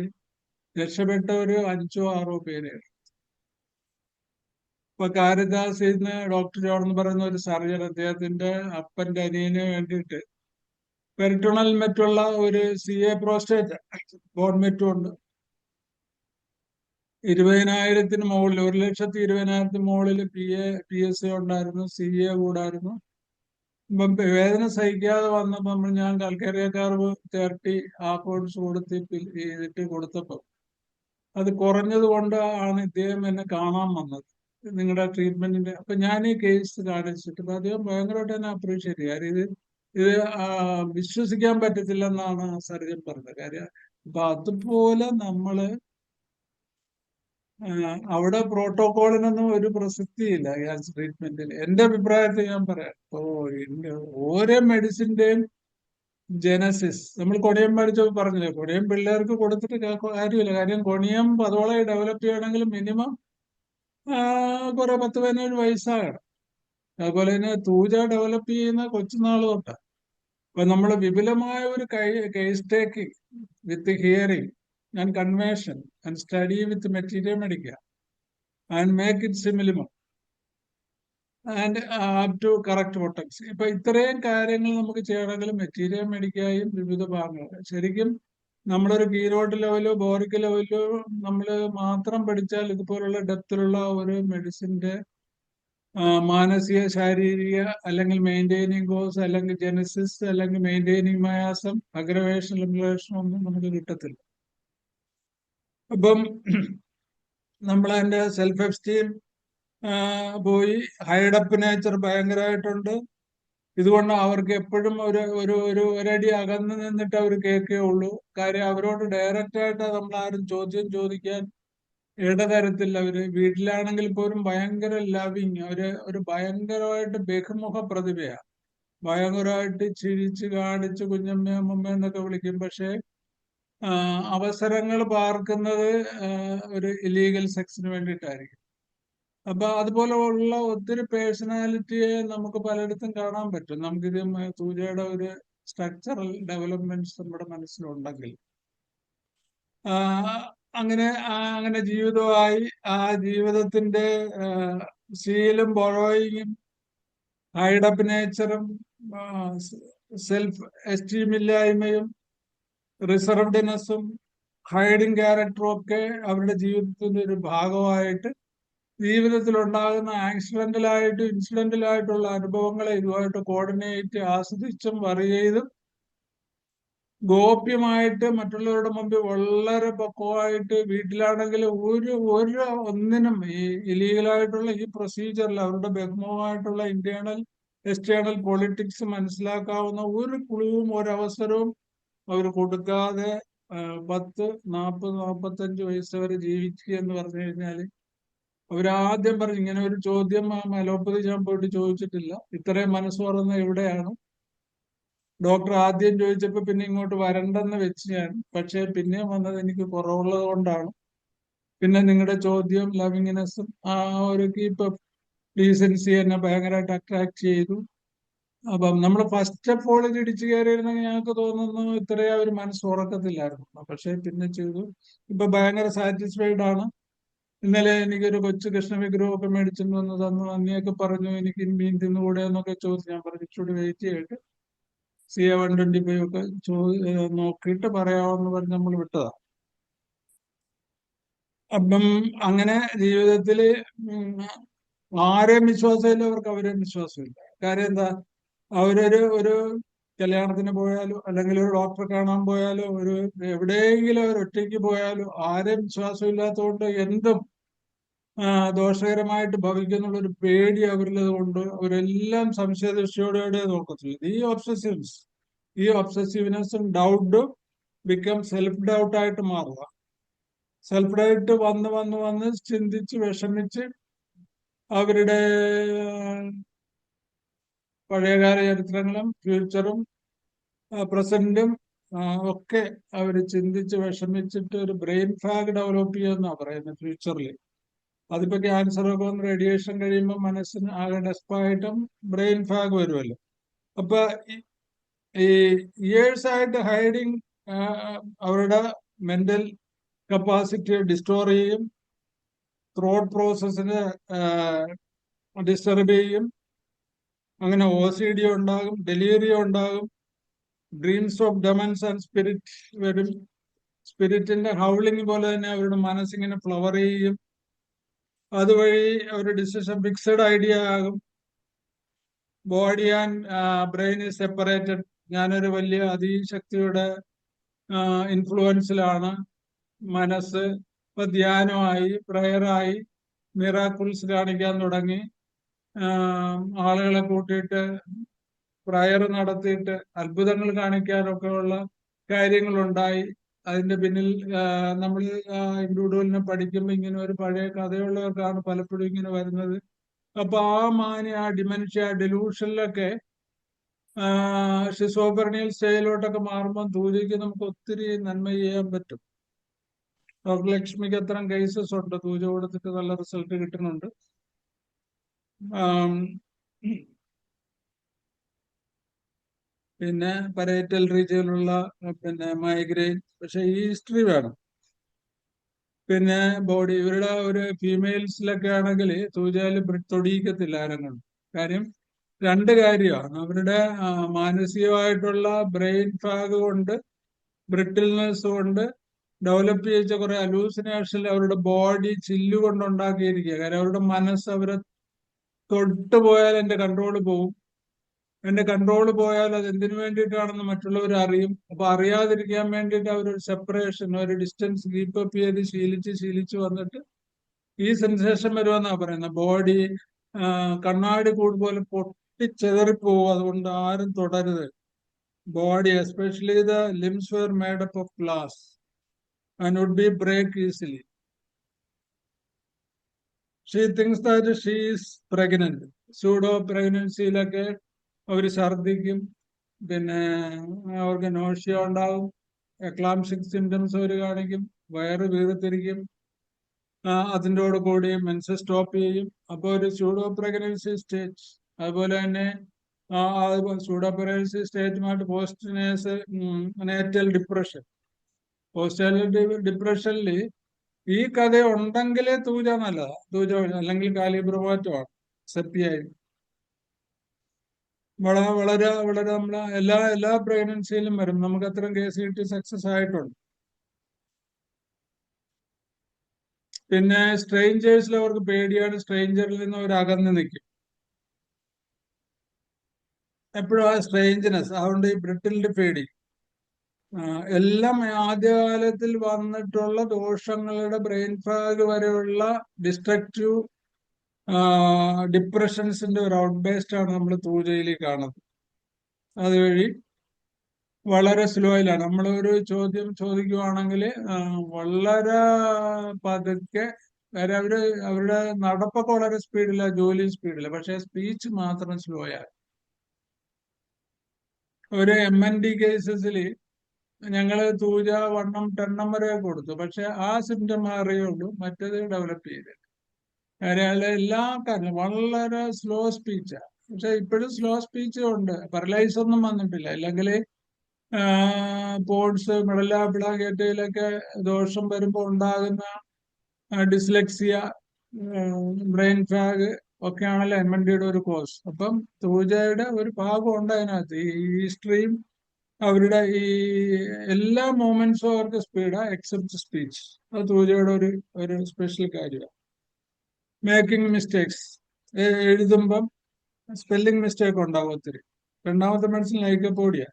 രക്ഷപ്പെട്ട ഒരു 5-6 പേര്. ഇപ്പൊ കാരിദാസിന്ന് ഡോക്ടർ ജോൺ എന്ന് പറയുന്ന ഒരു സർജൻ, അദ്ദേഹത്തിന്റെ അപ്പന്റെ അനിയന് വേണ്ടിയിട്ട് പെരിറ്റോണൽ മെറ്റുള്ള ഒരു CA പ്രോസ്റ്റേറ്റ് ബോൺ മെറ്റും ഉണ്ട്. 20,000-ന് മുകളിൽ, 1,20,000 മുകളിൽ PSA ഉണ്ടായിരുന്നു, CA കൂടായിരുന്നു. ഇപ്പം വേദന സഹിക്കാതെ വന്നപ്പോ ഞാൻ കൽക്കേറിയ കാർവ് 30 ആപ്പോൺസ് ചെയ്തിട്ട് കൊടുത്തപ്പോ അത് കുറഞ്ഞത് കൊണ്ട് ആണ് ഇദ്ദേഹം എന്നെ കാണാൻ വന്നത്, നിങ്ങളുടെ ട്രീറ്റ്മെന്റിന്റെ. അപ്പൊ ഞാൻ ഈ കേസ് കാണിച്ചിട്ട് അദ്ദേഹം ഭയങ്കരമായിട്ട് എന്നെ അപ്രീഷിയേറ്റ് ചെയ്യും. കാര്യം ഇത് വിശ്വസിക്കാൻ പറ്റത്തില്ലെന്നാണ് സർജൻ പറഞ്ഞത്. കാര്യം അപ്പൊ അതുപോലെ നമ്മള് അവിടെ പ്രോട്ടോകോളിനൊന്നും ഒരു പ്രസക്തിയില്ല ക്യാൻസർ ട്രീറ്റ്മെന്റിൽ, എന്റെ അഭിപ്രായത്തിൽ ഞാൻ പറയാം. ഓരോ മെഡിസിന്റെയും ജനസിസ്, നമ്മൾ കൊണിയം പഠിച്ചപ്പോൾ പറഞ്ഞില്ലേ, കൊണിയം പിള്ളേർക്ക് കൊടുത്തിട്ട് കാര്യമില്ല. കാര്യം കൊണിയം പതോളെ ഡെവലപ്പ് ചെയ്യണമെങ്കിൽ മിനിമം കുറെ 10-17 വയസ്സാകണം. അതുപോലെ തന്നെ തൂജ ഡെവലപ്പ് ചെയ്യുന്ന കൊച്ചുനാൾ തൊട്ടാണ്. അപ്പൊ നമ്മൾ വിപുലമായ ഒരു case taking with hearing and conversion and study with material മേടിക്കുക and make it simillimum and up to correct potency. ഇപ്പൊ ഇത്രയും കാര്യങ്ങൾ നമുക്ക് ചെയ്യണമെങ്കിൽ മെറ്റീരിയൽ മേടിക്കായും വിവിധ ഭാഗങ്ങൾ. ശരിക്കും നമ്മളൊരു കീരോട്ട് ലെവലോ ബോറിക് ലെവലോ നമ്മൾ മാത്രം പഠിച്ചാൽ ഇതുപോലുള്ള ഡെപ്തിലുള്ള ഒരു മെഡിസിന്റെ മാനസിക, ശാരീരിക, അല്ലെങ്കിൽ മെയിൻറ്റെയിനിങ് കോസ്, അല്ലെങ്കിൽ ജെനസിസ്, അല്ലെങ്കിൽ മെയിൻറ്റെയിനിങ് മയാസം, അഗ്രവേഷൻ, ലിമിനേഷൻ ഒന്നും നമുക്ക് കിട്ടത്തില്ല. അപ്പം നമ്മൾ അതിന്റെ സെൽഫ് എസ്റ്റീം പോയി, ഹൈഡപ്പ് നേച്ചർ ഭയങ്കരമായിട്ടുണ്ട്. ഇതുകൊണ്ട് അവർക്ക് എപ്പോഴും ഒരടി അകന്ന് നിന്നിട്ട് അവർ കേൾക്കേ ഉള്ളൂ. കാര്യം അവരോട് ഡയറക്റ്റ് ആയിട്ട് നമ്മൾ ആരും ചോദ്യം ചോദിക്കാൻ ഇടതരത്തില്ല. അവര് വീട്ടിലാണെങ്കിൽ പോലും ഭയങ്കര ലവിങ്, ഒരു ഭയങ്കരമായിട്ട് ബഹുമുഖ പ്രതിഭയാണ്. ഭയങ്കരമായിട്ട് ചിരിച്ച് കാണിച്ച് കുഞ്ഞമ്മ അമ്മമ്മ എന്നൊക്കെ വിളിക്കും. പക്ഷെ അവസരങ്ങൾ പാർക്കുന്നത് ഒരു ഇല്ലീഗൽ സെക്സിന് വേണ്ടിയിട്ടായിരിക്കും. അപ്പൊ അതുപോലെയുള്ള ഒത്തിരി പേഴ്സണാലിറ്റിയെ നമുക്ക് പലയിടത്തും കാണാൻ പറ്റും. നമുക്കിത് തൂജയുടെ ഒരു സ്ട്രക്ചറൽ ഡെവലപ്മെന്റ്സ് നമ്മുടെ മനസ്സിലുണ്ടെങ്കിൽ അങ്ങനെ ജീവിതമായി, ആ ജീവിതത്തിന്റെ ശീലും ബോറോയിങ്ങും ഹൈഡപ്പ് നേച്ചറും സെൽഫ് എസ്റ്റീം ഇല്ലായ്മയും റിസർവ്ഡ്നെസ്സും ഹൈഡിങ് ക്യാരക്ടറും ഒക്കെ അവരുടെ ജീവിതത്തിന്റെ ഒരു ഭാഗമായിട്ട് ജീവിതത്തിൽ ഉണ്ടാകുന്ന ആക്സിഡന്റലായിട്ടും ഇൻസിഡന്റലായിട്ടുള്ള അനുഭവങ്ങളെ ഇതുമായിട്ട് കോർഡിനേറ്റ് ആസ്വദിച്ചും വറി ചെയ്തും ഗോപ്യമായിട്ട് മറ്റുള്ളവരുടെ മുമ്പിൽ വളരെ പക്വമായിട്ട്, വീട്ടിലാണെങ്കിൽ ഒന്നിനും ഈ ഇലീഗലായിട്ടുള്ള ഈ പ്രൊസീജിയറിൽ അവരുടെ ബഹുമമായിട്ടുള്ള ഇന്റേണൽ എക്സ്റ്റേണൽ പൊളിറ്റിക്സ് മനസ്സിലാക്കാവുന്ന ഒരു ക്ലൂവും ഒരവസരവും അവർ കൊടുക്കാതെ 10, 40, 45 വയസ്സ് വരെ ജീവിക്കുക എന്ന് പറഞ്ഞു കഴിഞ്ഞാല് അവരാദ്യം പറഞ്ഞു ഇങ്ങനെ ഒരു ചോദ്യം അലോപ്പതി ഞാൻ പോയിട്ട് ചോദിച്ചിട്ടില്ല. ഇത്രയും മനസ്സ് തുറന്ന എവിടെയാണ്? ഡോക്ടർ ആദ്യം ചോദിച്ചപ്പോ പിന്നെ ഇങ്ങോട്ട് വരണ്ടെന്ന് വെച്ച് ഞാൻ. പക്ഷെ പിന്നെയും വന്നത് എനിക്ക് കുറവുള്ളത് കൊണ്ടാണ്. പിന്നെ നിങ്ങളുടെ ചോദ്യം ലവിങ്നെസ്സും ആ ഒരു കീപ്പ് ഡീസൻസി എന്നെ ഭയങ്കരമായിട്ട് അട്രാക്ട് ചെയ്തു. അപ്പം നമ്മൾ ഫസ്റ്റ് ഓഫ് ഓൾ ഇടിച്ചു കയറിയിരുന്നെങ്കിൽ ഞങ്ങൾക്ക് തോന്നുന്നു ഇത്രയും ഒരു മനസ്സ് ഉറക്കത്തില്ലായിരുന്നു. പക്ഷെ പിന്നെ ചെയ്തു. ഇപ്പൊ ഭയങ്കര സാറ്റിസ്ഫൈഡ് ആണ്. ഇന്നലെ എനിക്കൊരു കൊച്ചു കൃഷ്ണ വിഗ്രഹമൊക്കെ മേടിച്ചിട്ട് വന്ന് തന്നു. നന്ദിയൊക്കെ പറഞ്ഞു. എനിക്ക് മീൻ തിന്നുകൂടെ എന്നൊക്കെ ചോദിച്ചു. ഞാൻ പറഞ്ഞു ഇച്ചിരി വെയിറ്റ് ചെയ്തിട്ട് CA 125 ഒക്കെ നോക്കിയിട്ട് പറയാമെന്ന് പറഞ്ഞ് നമ്മൾ വിട്ടതാ. അപ്പം അങ്ങനെ ജീവിതത്തില് ആരെയും വിശ്വാസമില്ല, അവർക്ക് അവരെയും വിശ്വാസമില്ല. കാര്യം എന്താ, ഒരു കല്യാണത്തിന് പോയാലോ അല്ലെങ്കിൽ ഒരു ഡോക്ടറെ കാണാൻ പോയാലോ ഒരു എവിടെയെങ്കിലും അവർ ഒറ്റയ്ക്ക് പോയാലോ ആരെയും വിശ്വാസമില്ലാത്തതുകൊണ്ട് എന്തും ദോഷകരമായിട്ട് ഭവിക്കുന്നുള്ളൊരു പേടി അവരുള്ളത് കൊണ്ട് അവരെല്ലാം സംശയദൃഷ്ടിയോടെ നോക്കത്തുള്ളൂ. ഈ ഒബ്സസീവ്നെസ്സും ഡൗട്ടും ബിക്കം സെൽഫ് ഡൗട്ട് ആയിട്ട് മാറുക. സെൽഫ് ഡൗട്ട് വന്ന് വന്ന് വന്ന് ചിന്തിച്ച് വിഷമിച്ച് അവരുടെ പഴയകാല ചരിത്രങ്ങളും ഫ്യൂച്ചറും പ്രസന്റും ഒക്കെ അവർ ചിന്തിച്ച് വിഷമിച്ചിട്ട് ഒരു ബ്രെയിൻ ഫാഗ് ഡെവലപ്പ് ചെയ്യുമെന്നാണ് പറയുന്നത് ഫ്യൂച്ചറിൽ. അതിപ്പോ ക്യാൻസർ ഒക്കെ വന്ന് റേഡിയേഷൻ കഴിയുമ്പോൾ മനസ്സിന് ആകെ ഡെസ്പായിട്ടും ബ്രെയിൻ ഫാഗ് വരുമല്ലോ. അപ്പൊ ഈ ഇയേഴ്സ് ആയിട്ട് ഹൈഡിങ് അവരുടെ മെന്റൽ കപ്പാസിറ്റി ഡിസ്റ്റോർ ചെയ്യും, ത്രോട്ട് പ്രോസസ്സിന് ഡിസ്റ്റർബ് ചെയ്യും. അങ്ങനെ OCD ഉണ്ടാകും, ഡെലീറിയം ഉണ്ടാകും, ഡ്രീംസ് ഓഫ് ഡെമൻസ് ആൻഡ് സ്പിരിറ്റ് വരും. സ്പിരിറ്റിന്റെ ഹൗളിംഗ് പോലെ തന്നെ അവരുടെ മനസ്സിങ്ങനെ ഫ്ലവർ ചെയ്യും. അതുവഴി ഒരു ഡിസിഷൻ ഫിക്സഡ് ഐഡിയ ആകും. Body and brain is separated. ഞാനൊരു വലിയ അതിശക്തിയുടെ ഇൻഫ്ലുവൻസിലാണ്. മനസ്സ് ഇപ്പൊ ധ്യാനമായി, പ്രയറായി, മിറാക്കിൾസ് കാണിക്കാൻ തുടങ്ങി. ആളുകളെ കൂട്ടിയിട്ട് പ്രയർ നടത്തിയിട്ട് അത്ഭുതങ്ങൾ കാണിക്കാനൊക്കെ ഉള്ള കാര്യങ്ങളുണ്ടായി. അതിന്റെ പിന്നിൽ നമ്മൾ ഇൻഡിവിജ്വലിനെ പഠിക്കുമ്പോൾ ഇങ്ങനെ ഒരു പഴയ കഥയുള്ളവർക്കാണ് പലപ്പോഴും ഇങ്ങനെ വരുന്നത്. അപ്പൊ ആ ഡിമെൻഷ്യ, ഡെലൂഷനിലൊക്കെ ഷിസോഫ്രനിയൽ സ്റ്റേജിലോട്ടൊക്കെ മാറുമ്പോൾ തൂജയ്ക്ക് നമുക്ക് ഒത്തിരി നന്മ ചെയ്യാൻ പറ്റും. ഡോക്ടർ ലക്ഷ്മിക്ക് അത്തരം കേസസ് ഉണ്ട്. തൂജ കൊടുത്തിട്ട് നല്ല റിസൾട്ട് കിട്ടുന്നുണ്ട്. പിന്നെ പരേറ്റൽ റീജിയനിലുള്ള പിന്നെ മൈഗ്രെയിൻ. പക്ഷെ ഈ ഹിസ്റ്ററി വേണം. പിന്നെ ബോഡി ഇവരുടെ ഒരു ഫീമെയിൽസിലൊക്കെ ആണെങ്കിൽ തൂജയിൽ തൊടിയിക്കത്തില്ല ആരെങ്കിലും. കാര്യം രണ്ട് കാര്യമാണ്. അവരുടെ മാനസികമായിട്ടുള്ള ബ്രെയിൻ ഫാഗ് കൊണ്ട്, ബ്രിട്ടിൽനെസ് കൊണ്ട് ഡെവലപ്പ് ചെയ്ത കുറെ അലൂസിനേഷൻ അവരുടെ ബോഡി ചില്ല് കൊണ്ട് ഉണ്ടാക്കിയിരിക്കുക. കാര്യം അവരുടെ മനസ്സ് അവരെ തൊട്ടുപോയാൽ എന്റെ കൺട്രോൾ പോകും. എന്റെ കൺട്രോൾ പോയാൽ അത് എന്തിനു വേണ്ടിയിട്ടാണെന്ന് മറ്റുള്ളവർ അറിയും. അപ്പൊ അറിയാതിരിക്കാൻ വേണ്ടിയിട്ട് അവരൊരു സെപ്പറേഷൻ, ഒരു ഡിസ്റ്റൻസ് കീപ്പപ്പ് ചെയ്ത് ശീലിച്ച് വന്നിട്ട് ഈ സെൻസേഷൻ വരുമെന്നാ പറയുന്നത്. ബോഡി കണ്ണാടി കൂട് പോലെ പൊട്ടിച്ചെതറിപ്പോവും. അതുകൊണ്ട് ആരും തുടരുത്. Body especially the limbs were made up of glass and would be break easily. She thinks that she is pregnant. Pseudo പ്രഗ്നൻസിയിലൊക്കെ അവർ ഛർദിക്കും, പിന്നെ അവർക്ക് നോഷ്യ ഉണ്ടാകും, എക്ലാംസിക് സിംറ്റംസ് അവർ കാണിക്കും, വയറ് വീർത്തിരിക്കും. അതിൻ്റെ കൂടി മെൻസസ് സ്റ്റോപ്പ് ചെയ്യും. അപ്പോൾ ഒരു സ്യൂഡോ പ്രഗ്നൻസി സ്റ്റേജ്. അതുപോലെ തന്നെ സ്യൂഡോ പ്രഗ്നൻസി സ്റ്റേജുമായിട്ട് പോസ്റ്റ്നേറ്റൽ ഡിപ്രഷൻ. പോസ്റ്റ്നേറ്റൽ ഡിപ്രഷനിൽ ഈ കഥ ഉണ്ടെങ്കിലേ തൂജ നല്ലതാ. തൂജ അല്ലെങ്കിൽ കാലിബ്രോമാറ്റമാണ് സെപ്പിയായി. വളരെ വളരെ നമ്മളെ എല്ലാ പ്രഗ്നൻസിയിലും വരും. നമുക്ക് അത്തരം കേസ് കിട്ടി സക്സസ് ആയിട്ടുണ്ട്. പിന്നെ സ്ട്രേഞ്ചേഴ്സിൽ അവർക്ക് പേടിയാണ്. സ്ട്രേഞ്ചറിൽ നിന്ന് അവർ അകന്ന് നിൽക്കും. എപ്പോഴും ആ സ്ട്രേഞ്ച്നെസ്. അതുകൊണ്ട് ഈ ബ്രിട്ടിലിന്റെ പേടി എല്ലാം ആദ്യകാലത്തിൽ വന്നിട്ടുള്ള ദോഷങ്ങളുടെ ബ്രെയിൻ ഫാഗ് വരെയുള്ള ഡിസ്ട്രക്റ്റീവ് ഡിപ്രഷൻസിന്റെ ഒരു ഔട്ട് ബേസ്റ്റ് ആണ് നമ്മൾ തൂജയിൽ കാണുന്നത്. അതുവഴി വളരെ സ്ലോയിലാണ് നമ്മളൊരു ചോദ്യം ചോദിക്കുവാണെങ്കിൽ വളരെ പതുക്കെ കാര്യം അവരുടെ നടപ്പൊക്കെ വളരെ സ്പീഡില്ല, ജോലി സ്പീഡില്ല, പക്ഷെ സ്പീച്ച് മാത്രം സ്ലോയാണ്. ഒരു MND കേസസിൽ ഞങ്ങള് തൂജ 1 10 വരെ കൊടുത്തു, പക്ഷെ ആ സിംറ്റം അറിയുള്ളൂ, മറ്റേത് ഡെവലപ്പ് ചെയ്തില്ല. കാര്യം അയാളെ എല്ലാ കാര്യം വളരെ സ്ലോ സ്പീച്ചാണ്. പക്ഷെ ഇപ്പോഴും സ്ലോ സ്പീച്ച് ഉണ്ട്, പാരലൈസ് ഒന്നും വന്നിട്ടില്ല. അല്ലെങ്കിൽ പോഡ്സ് മിഡലാപ്പിളാകേറ്റയിലൊക്കെ ദോഷം വരുമ്പോൾ ഉണ്ടാകുന്ന ഡിസ്ലെക്സിയ, ബ്രെയിൻ ഫാഗ് ഒക്കെയാണല്ലോ MNDയുടെ ഒരു കോസ്. അപ്പം തൂജയുടെ ഒരു ഭാഗമുണ്ട് അതിനകത്ത്. ഈ ഹിസ്റ്ററിയും അവരുടെ ഈ എല്ലാ മൂമെന്റ്സും അവർക്ക് സ്പീഡാ എക്സെപ്റ്റ് സ്പീച്ച്. അത് തൂജയുടെ ഒരു സ്പെഷ്യൽ കാര്യമാണ്. മേക്കിംഗ് മിസ്റ്റേക്സ്, എഴുതുമ്പം സ്പെല്ലിംഗ് മിസ്റ്റേക്ക് ഉണ്ടാവും ഒത്തിരി. രണ്ടാമത്തെ മെഡിസിൻ ലൈക്കോപോഡിയ.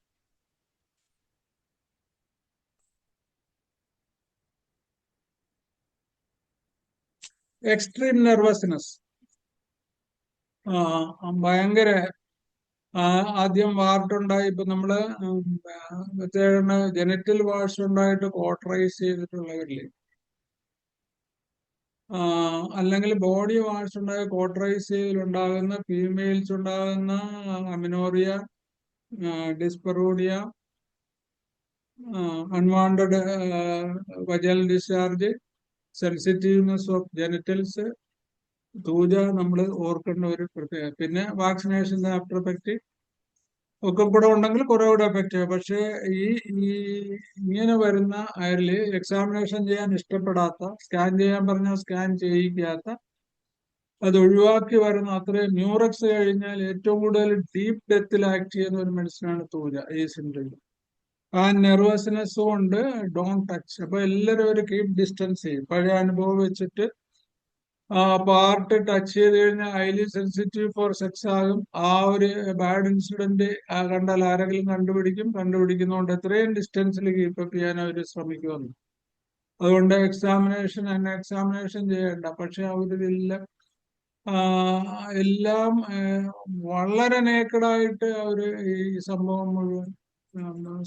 എക്സ്ട്രീം നെർവസ്നെസ്, ഭയങ്കര ആദ്യം വാർട്ടുണ്ടായി. ഇപ്പൊ നമ്മള് ജനറ്റൽ വാർസ് ഉണ്ടായിട്ട് കോട്ടറൈസ് ചെയ്തിട്ടുള്ളവരില്ലേ, അല്ലെങ്കിൽ ബോഡി വാർസ് ഉണ്ടായ കോട്ടറൈസ് ചെയ്തിലുണ്ടാകുന്ന ഫീമെയിൽസ് ഉണ്ടാകുന്ന amenorrhoea, dyspareunia, unwanted vaginal discharge, sensitiveness of genitals, thuja നമ്മൾ ഓർക്കേണ്ട ഒരു പ്രത്യേക. പിന്നെ വാക്സിനേഷൻ ആഫ്റ്റർ എഫക്റ്റ് ഒക്കെ കൂടെ ഉണ്ടെങ്കിൽ കുറെ കൂടെ എഫക്റ്റ് ചെയ്യും. പക്ഷേ ഈ ഇങ്ങനെ വരുന്ന അതിൽ എക്സാമിനേഷൻ ചെയ്യാൻ ഇഷ്ടപ്പെടാത്ത, സ്കാൻ ചെയ്യാൻ പറഞ്ഞാൽ സ്കാൻ ചെയ്യിക്കാത്ത, അത് ഒഴിവാക്കി വരുന്ന അത്രയും മ്യൂറക്സ് കഴിഞ്ഞാൽ ഏറ്റവും കൂടുതൽ ഡീപ്പ് ഡെത്തിൽ ആക്ട് ചെയ്യുന്ന ഒരു മെഡിസിനാണ് തൂജ ഈ സിൻഡ്രോം. ആ നെർവസ്നെസ് കൊണ്ട് ഡോണ്ട് ടച്ച്. അപ്പൊ എല്ലാവരും ഒരു കീപ് ഡിസ്റ്റൻസ് ചെയ്യും. പഴയ അനുഭവം വെച്ചിട്ട് പാർട്ട് ടച്ച് ചെയ്ത് കഴിഞ്ഞാൽ ഹൈലി സെൻസിറ്റീവ് ഫോർ സെക്സ് ആകും. ആ ഒരു ബാഡ് ഇൻസിഡന്റ് കണ്ടാൽ ആരെങ്കിലും കണ്ടുപിടിക്കുന്നതുകൊണ്ട് എത്രയും ഡിസ്റ്റൻസിൽ കീപ്പപ്പ് ചെയ്യാൻ അവർ ശ്രമിക്കുമെന്ന്. അതുകൊണ്ട് എക്സാമിനേഷൻ ചെയ്യേണ്ട. പക്ഷെ അവരിതെല്ലാം എല്ലാം വളരെ നേക്കഡായിട്ട് അവര് ഈ സംഭവം മുഴുവൻ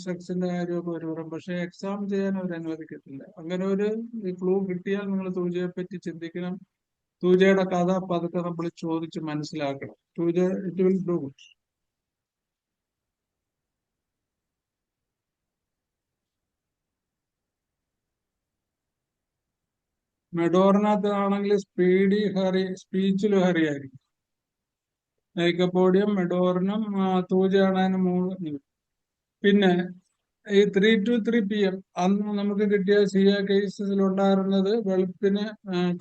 സെക്സിന്റെ കാര്യമൊക്കെ ഒരുവരും. പക്ഷെ എക്സാം ചെയ്യാൻ അവർ അനുവദിക്കത്തില്ല. അങ്ങനെ ഒരു ക്ലൂ കിട്ടിയാൽ നിങ്ങൾ തൂജയെ പറ്റി ചിന്തിക്കണം. തൂജയുടെ കഥ പതുക്കെ നമ്മൾ ചോദിച്ച് മനസ്സിലാക്കണം. Thuja it will do. മെഡോറിനകത്ത് ആണെങ്കിൽ സ്പീച്ചിൽ ഹറി ആയിരിക്കും. ലൈക്കോപോഡിയം, മെഡോറിനും തൂജയാണ് അതിന് 3. പിന്നെ ഈ 3 to 3 PM അന്ന് നമുക്ക് കിട്ടിയ CA കേസസിൽ ഉണ്ടായിരുന്നത് വെളുപ്പിന്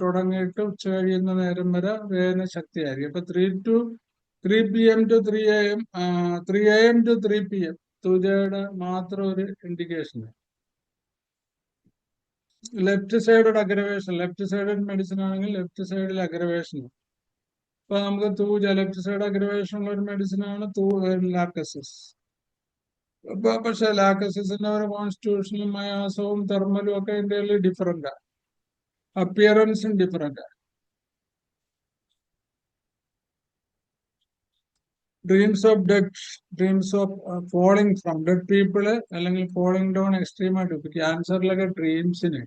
തുടങ്ങിയിട്ട് ഉച്ച കഴിയുന്ന നേരം വരെ വേദന ശക്തിയായിരിക്കും. അപ്പൊ 3 PM to 3 AM, 3 AM to 3 PM തൂജയുടെ മാത്രം ഒരു indication. Left side aggravation, left side medicine ആണെങ്കിൽ ലെഫ്റ്റ് സൈഡിൽ അഗ്രവേഷൻ. അപ്പൊ നമുക്ക് തൂജ ലെഫ്റ്റ് സൈഡ് അഗ്രവേഷൻ ഉള്ള ഒരു മെഡിസിൻ ആണ് ലാക്കസിസ്. പക്ഷെ ലാക്കസിന്റെ ഒരു കോൺസ്റ്റിറ്റ്യൂഷനും മയാസവും തെർമലും ഒക്കെ ഇന്ത്യയിൽ ഡിഫറൻറ്റാ, അപ്പിയറൻസും ഡിഫറൻറ്റാ. Dreams of falling from dead people, അല്ലെങ്കിൽ ഫോളിങ് ഡൗൺ എക്സ്ട്രീമായിട്ട്. ക്യാൻസറിലൊക്കെ ഡ്രീംസിന്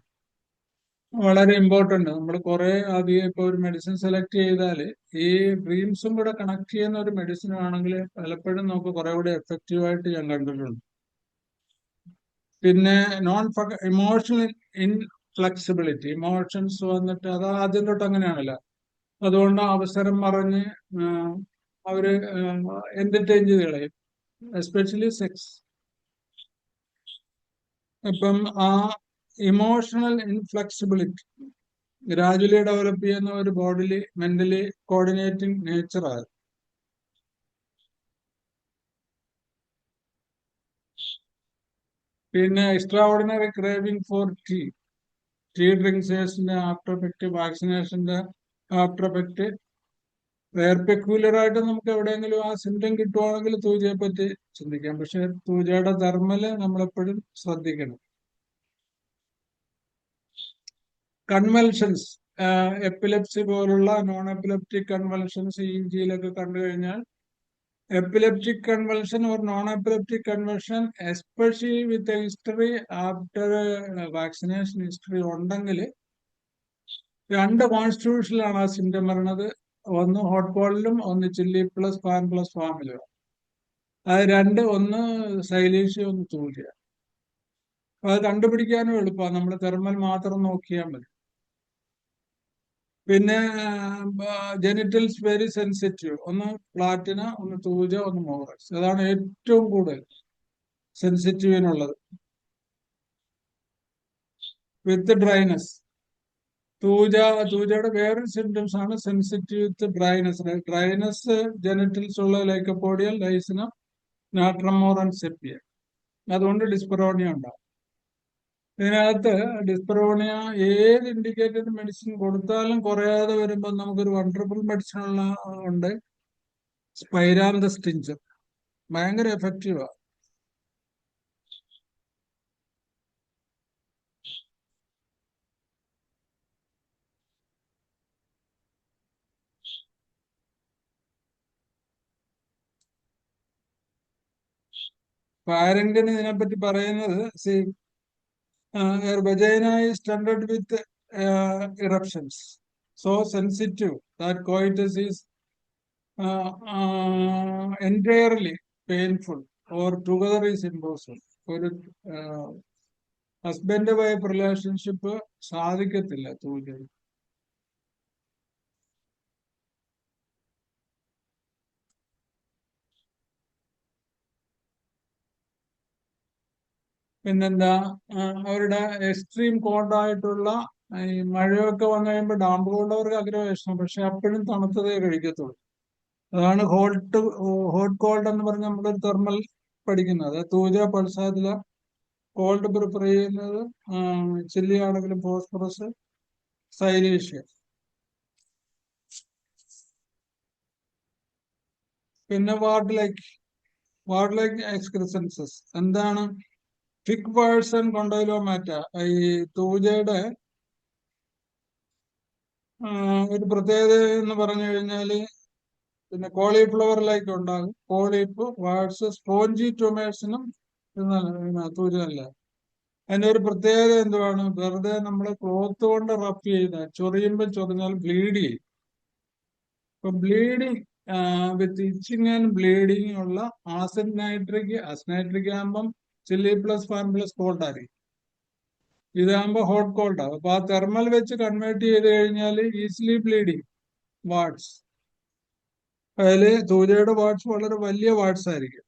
വളരെ ഇമ്പോർട്ടന്റ്. നമ്മൾ കുറെ അധികം ഇപ്പൊ ഒരു മെഡിസിൻ സെലക്ട് ചെയ്താൽ ഈ ഡ്രീംസും കൂടെ കണക്ട് ചെയ്യുന്ന ഒരു മെഡിസിൻ ആണെങ്കിൽ പലപ്പോഴും നമുക്ക് കുറെ കൂടെ എഫക്റ്റീവായിട്ട് ഞാൻ കണ്ടിട്ടുണ്ട്. പിന്നെ ഇമോഷണൽ ഇൻഫ്ലെക്സിബിലിറ്റി, ഇമോഷൻസ് വന്നിട്ട് അത് ആദ്യം തൊട്ട് അങ്ങനെയാണല്ലോ. അതുകൊണ്ട് അവസരം പറഞ്ഞ് അവര് എന്റർടൈൻ ചെയ്ത് കളയും, എസ്പെഷ്യലി സെക്സ്. അപ്പം ആ ഇമോഷണൽ ഇൻഫ്ലെക്സിബിലിറ്റി ഗ്രാജുവലി ഡെവലപ്പ് ചെയ്യുന്ന ഒരു ബോഡിലി മെന്റലി കോർഡിനേറ്റിംഗ് നേച്ചറാണ്. പിന്നെ extraordinary craving for tea ഡ്രിങ്ക്സിന്റെ ആഫ്റ്റർ എഫക്റ്റ്, വാക്സിനേഷന്റെ ആഫ്റ്റർ എഫക്റ്റ്. പെക്യൂലർ ആയിട്ട് നമുക്ക് എവിടെയെങ്കിലും ആ സിംറ്റം കിട്ടുവാണെങ്കിൽ തൂജയെ പറ്റി ചിന്തിക്കാം. പക്ഷെ തൂജയുടെ തെർമല് നമ്മളെപ്പോഴും ശ്രദ്ധിക്കണം. കൺവൽഷൻസ്, എപ്പിലെപ്സി പോലുള്ള നോൺ എപ്പിലെപ്റ്റിക് കൺവൾഷൻസ് EEGയിലൊക്കെ കണ്ടു കഴിഞ്ഞാൽ epileptic convulsion or non-epileptic convulsion, especially with a history after vaccination history ഉണ്ടെങ്കിൽ രണ്ട് കോൺസ്റ്റിറ്റ്യൂഷനിലാണ് ആ സിംറ്റം വരുന്നത്. ഒന്ന് ഹോട്ട് കോളിലും ഒന്ന് ചില്ലി പ്ലസ് ഫാൻ പ്ലസ് ഫാമിലും. അത് ഒന്ന് സൈലേഷ്യ ഒന്ന് തൂലിയ. അത് കണ്ടുപിടിക്കാനും എളുപ്പമാണ്, നമ്മൾ തെർമൽ മാത്രം നോക്കിയാൽ മതി. പിന്നെ ജെനിറ്റൽസ് വെരി സെൻസിറ്റീവ്, ഒന്ന് പ്ലാറ്റിന, ഒന്ന് തൂജ, ഒന്ന് മോറസ്. അതാണ് ഏറ്റവും കൂടുതൽ സെൻസിറ്റീവിനുള്ളത്. വിത്ത് ഡ്രൈനസ്. തൂജയുടെ വേറൊരു സിംറ്റംസ് ആണ് സെൻസിറ്റീവ് വിത്ത് ഡ്രൈനസ്. ഡ്രൈനസ് ജെനിറ്റൽസ് ഉള്ള ലൈക്കോപോഡിയൽ, ലൈസിനം, നാട്രമോർ ആൻഡ് സെപ്പിയ. അതുകൊണ്ട് ഡിസ്പെറോണിയ ഉണ്ടാവും. ഇതിനകത്ത് ഡിസ്പെറോണിയ ഏത് ഇൻഡിക്കേറ്റഡ് മെഡിസിൻ കൊടുത്താലും കുറയാതെ വരുമ്പോൾ നമുക്കൊരു വണ്ടർഫുൾ മെഡിസിൻ ഉണ്ട്, സ്പൈരാന്തസ്റ്റിഞ്ചർ. ഭയങ്കര എഫക്റ്റീവാ. പാരന്റിന് ഇതിനെപ്പറ്റി പറയുന്നത്, vagina is stunted with eruptions, so sensitive that coitus is entirely painful or together is impossible. ഒരു ഹസ്ബൻഡ് വൈഫ് റിലേഷൻഷിപ്പ് സാധിക്കത്തില്ല തൂജ. പിന്നെന്താ, അവരുടെ എക്സ്ട്രീം കോൾഡായിട്ടുള്ള ഈ മഴയൊക്കെ വന്നു കഴിയുമ്പോൾ ഡാമ്പ് കൊണ്ടവർക്ക് അഗ്രവേഷണം, പക്ഷെ അപ്പോഴും തണുത്തതേ കഴിക്കത്തുള്ളൂ. അതാണ് ഹോട്ട് കോൾഡ് എന്ന് പറഞ്ഞ് നമ്മളൊരു തെർമൽ പഠിക്കുന്നത്. Thuja pulsatilla. കോൾഡ് പ്രിഫർ ചെയ്യുന്നത് ചില്ലി ആണെങ്കിലും ഫോസ്ഫറസ്, സൈലേഷ്യ. പിന്നെ വാർഡ് ലൈക്ക് എക്സ്ക്രിസൻസസ്. എന്താണ്? Thick person condylomata. ഈ തൂജയുടെ ഒരു പ്രത്യേകത എന്ന് പറഞ്ഞു കഴിഞ്ഞാല്, പിന്നെ കോളിഫ്ലവർ ലൈക്ക് ഉണ്ടാകും. പോളിപ്പ്, വാട്സ്, സ്പോഞ്ചി ട്യൂമേഴ്സിനും തൂജല്ല. അതിന്റെ ഒരു പ്രത്യേകത എന്തുവാണ്? വെറുതെ നമ്മൾ ക്ലോത്ത് കൊണ്ട് റഫ് ചെയ്താൽ ചൊറിയുമ്പോൾ ചൊറിഞ്ഞാൽ ബ്ലീഡ് ചെയ്യും. ഇപ്പൊ bleeding with itching and bleeding ഉള്ള ആസിഡ് നൈട്രിക് ആകുമ്പം chilly plus fan plus cold ആയിരിക്കും. ഇതാകുമ്പോ ഹോട്ട് കോൾഡ് ആകും. അപ്പൊ ആ തെർമൽ വെച്ച് കൺവേർട്ട് ചെയ്ത് കഴിഞ്ഞാൽ ഈസിലി ബ്ലീഡിങ് വാട്സ്. അതില് തൂജയുടെ വാട്സ് വളരെ വലിയ വാട്സ് ആയിരിക്കും.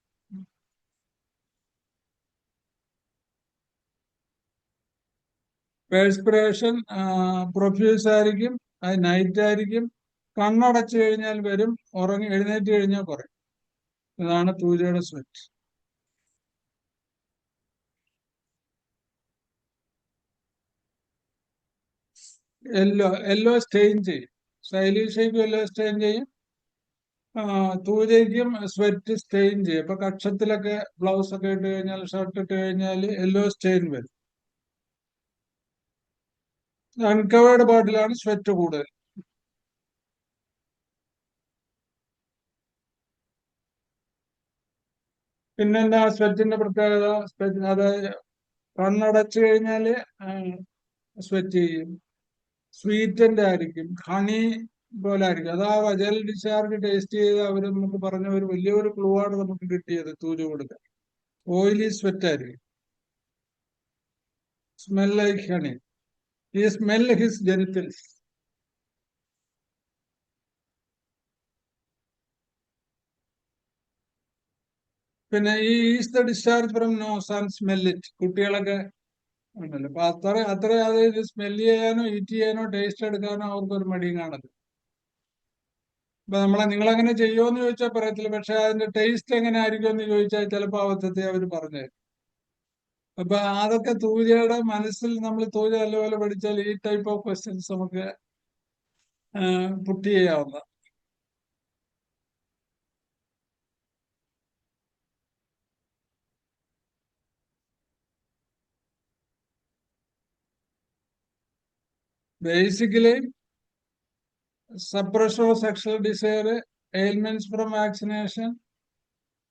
പേഴ്സ്പിറേഷൻ പ്രൊഫ്യൂസ് ആയിരിക്കും. അത് നൈറ്റ് ആയിരിക്കും. കണ്ണടച്ചു കഴിഞ്ഞാൽ വരും, എഴുന്നേറ്റ് കഴിഞ്ഞാൽ കുറയും. ഇതാണ് തൂജയുടെ സ്വെറ്റ്. യെല്ലോ സ്റ്റെയിൻ ചെയ്യും. സൈലീഷയ്ക്കും യെല്ലോ സ്റ്റെയിൻ ചെയ്യും, തൂജയ്ക്കും സ്വെറ്റ് സ്റ്റെയിൻ ചെയ്യും. ഇപ്പൊ കക്ഷത്തിലൊക്കെ ബ്ലൗസ് ഒക്കെ ഇട്ട് കഴിഞ്ഞാൽ, ഷർട്ട് ഇട്ട് കഴിഞ്ഞാൽ യെല്ലോ സ്റ്റെയിൻ വരും. അൺകവേർഡ് പാർട്ടിലാണ് സ്വെറ്റ് കൂടുതൽ. പിന്നെന്താ സ്വെറ്റിന്റെ പ്രത്യേകത? അത് കണ്ണടച്ചു കഴിഞ്ഞാല് സ്വെറ്റ് ചെയ്യും. സ്വീറ്റൻഡ് ആയിരിക്കും, ഹണി പോലെ ആയിരിക്കും. അതാ വജൽ ഡിസ്ചാർജ് ടേസ്റ്റ് ചെയ്ത് അവര് നമുക്ക് പറഞ്ഞ ഒരു വലിയൊരു ക്ലൂ ആണ് നമുക്ക് കിട്ടിയത് തൂജ കൊടുക്കാൻ. ഓയിലി സ്വെറ്റ് ആയിരിക്കും. Smell like honey. ഈ സ്മെൽ ഹിസ് ജെനിറ്റൽസ്. പിന്നെ ഈ is the discharge from nose and smell it. കുട്ടികളൊക്കെ ഉണ്ടല്ലോ, അപ്പൊ അത്ര അതായത് സ്മെല് ചെയ്യാനോ ഈറ്റ് ചെയ്യാനോ ടേസ്റ്റ് എടുക്കാനോ അവർക്കൊരു മടിയും കാണരുത്. അപ്പൊ നിങ്ങളങ്ങനെ ചെയ്യുമോന്ന് ചോദിച്ചാൽ പറയത്തില്ല, പക്ഷെ അതിന്റെ ടേസ്റ്റ് എങ്ങനെ ആയിരിക്കും എന്ന് ചോദിച്ചാൽ ചിലപ്പോൾ അബദ്ധത്തെ അവർ പറഞ്ഞു തരും. അപ്പൊ അതൊക്കെ തൂജയുടെ മനസ്സിൽ നമ്മൾ തൂജ നല്ലപോലെ പഠിച്ചാൽ ഈ ടൈപ്പ് ഓഫ് ക്വസ്റ്റ്യൻസ് നമുക്ക് പുട്ട് ചെയ്യാവുന്ന. Basically suppression of sexual desire, ailments from vaccination,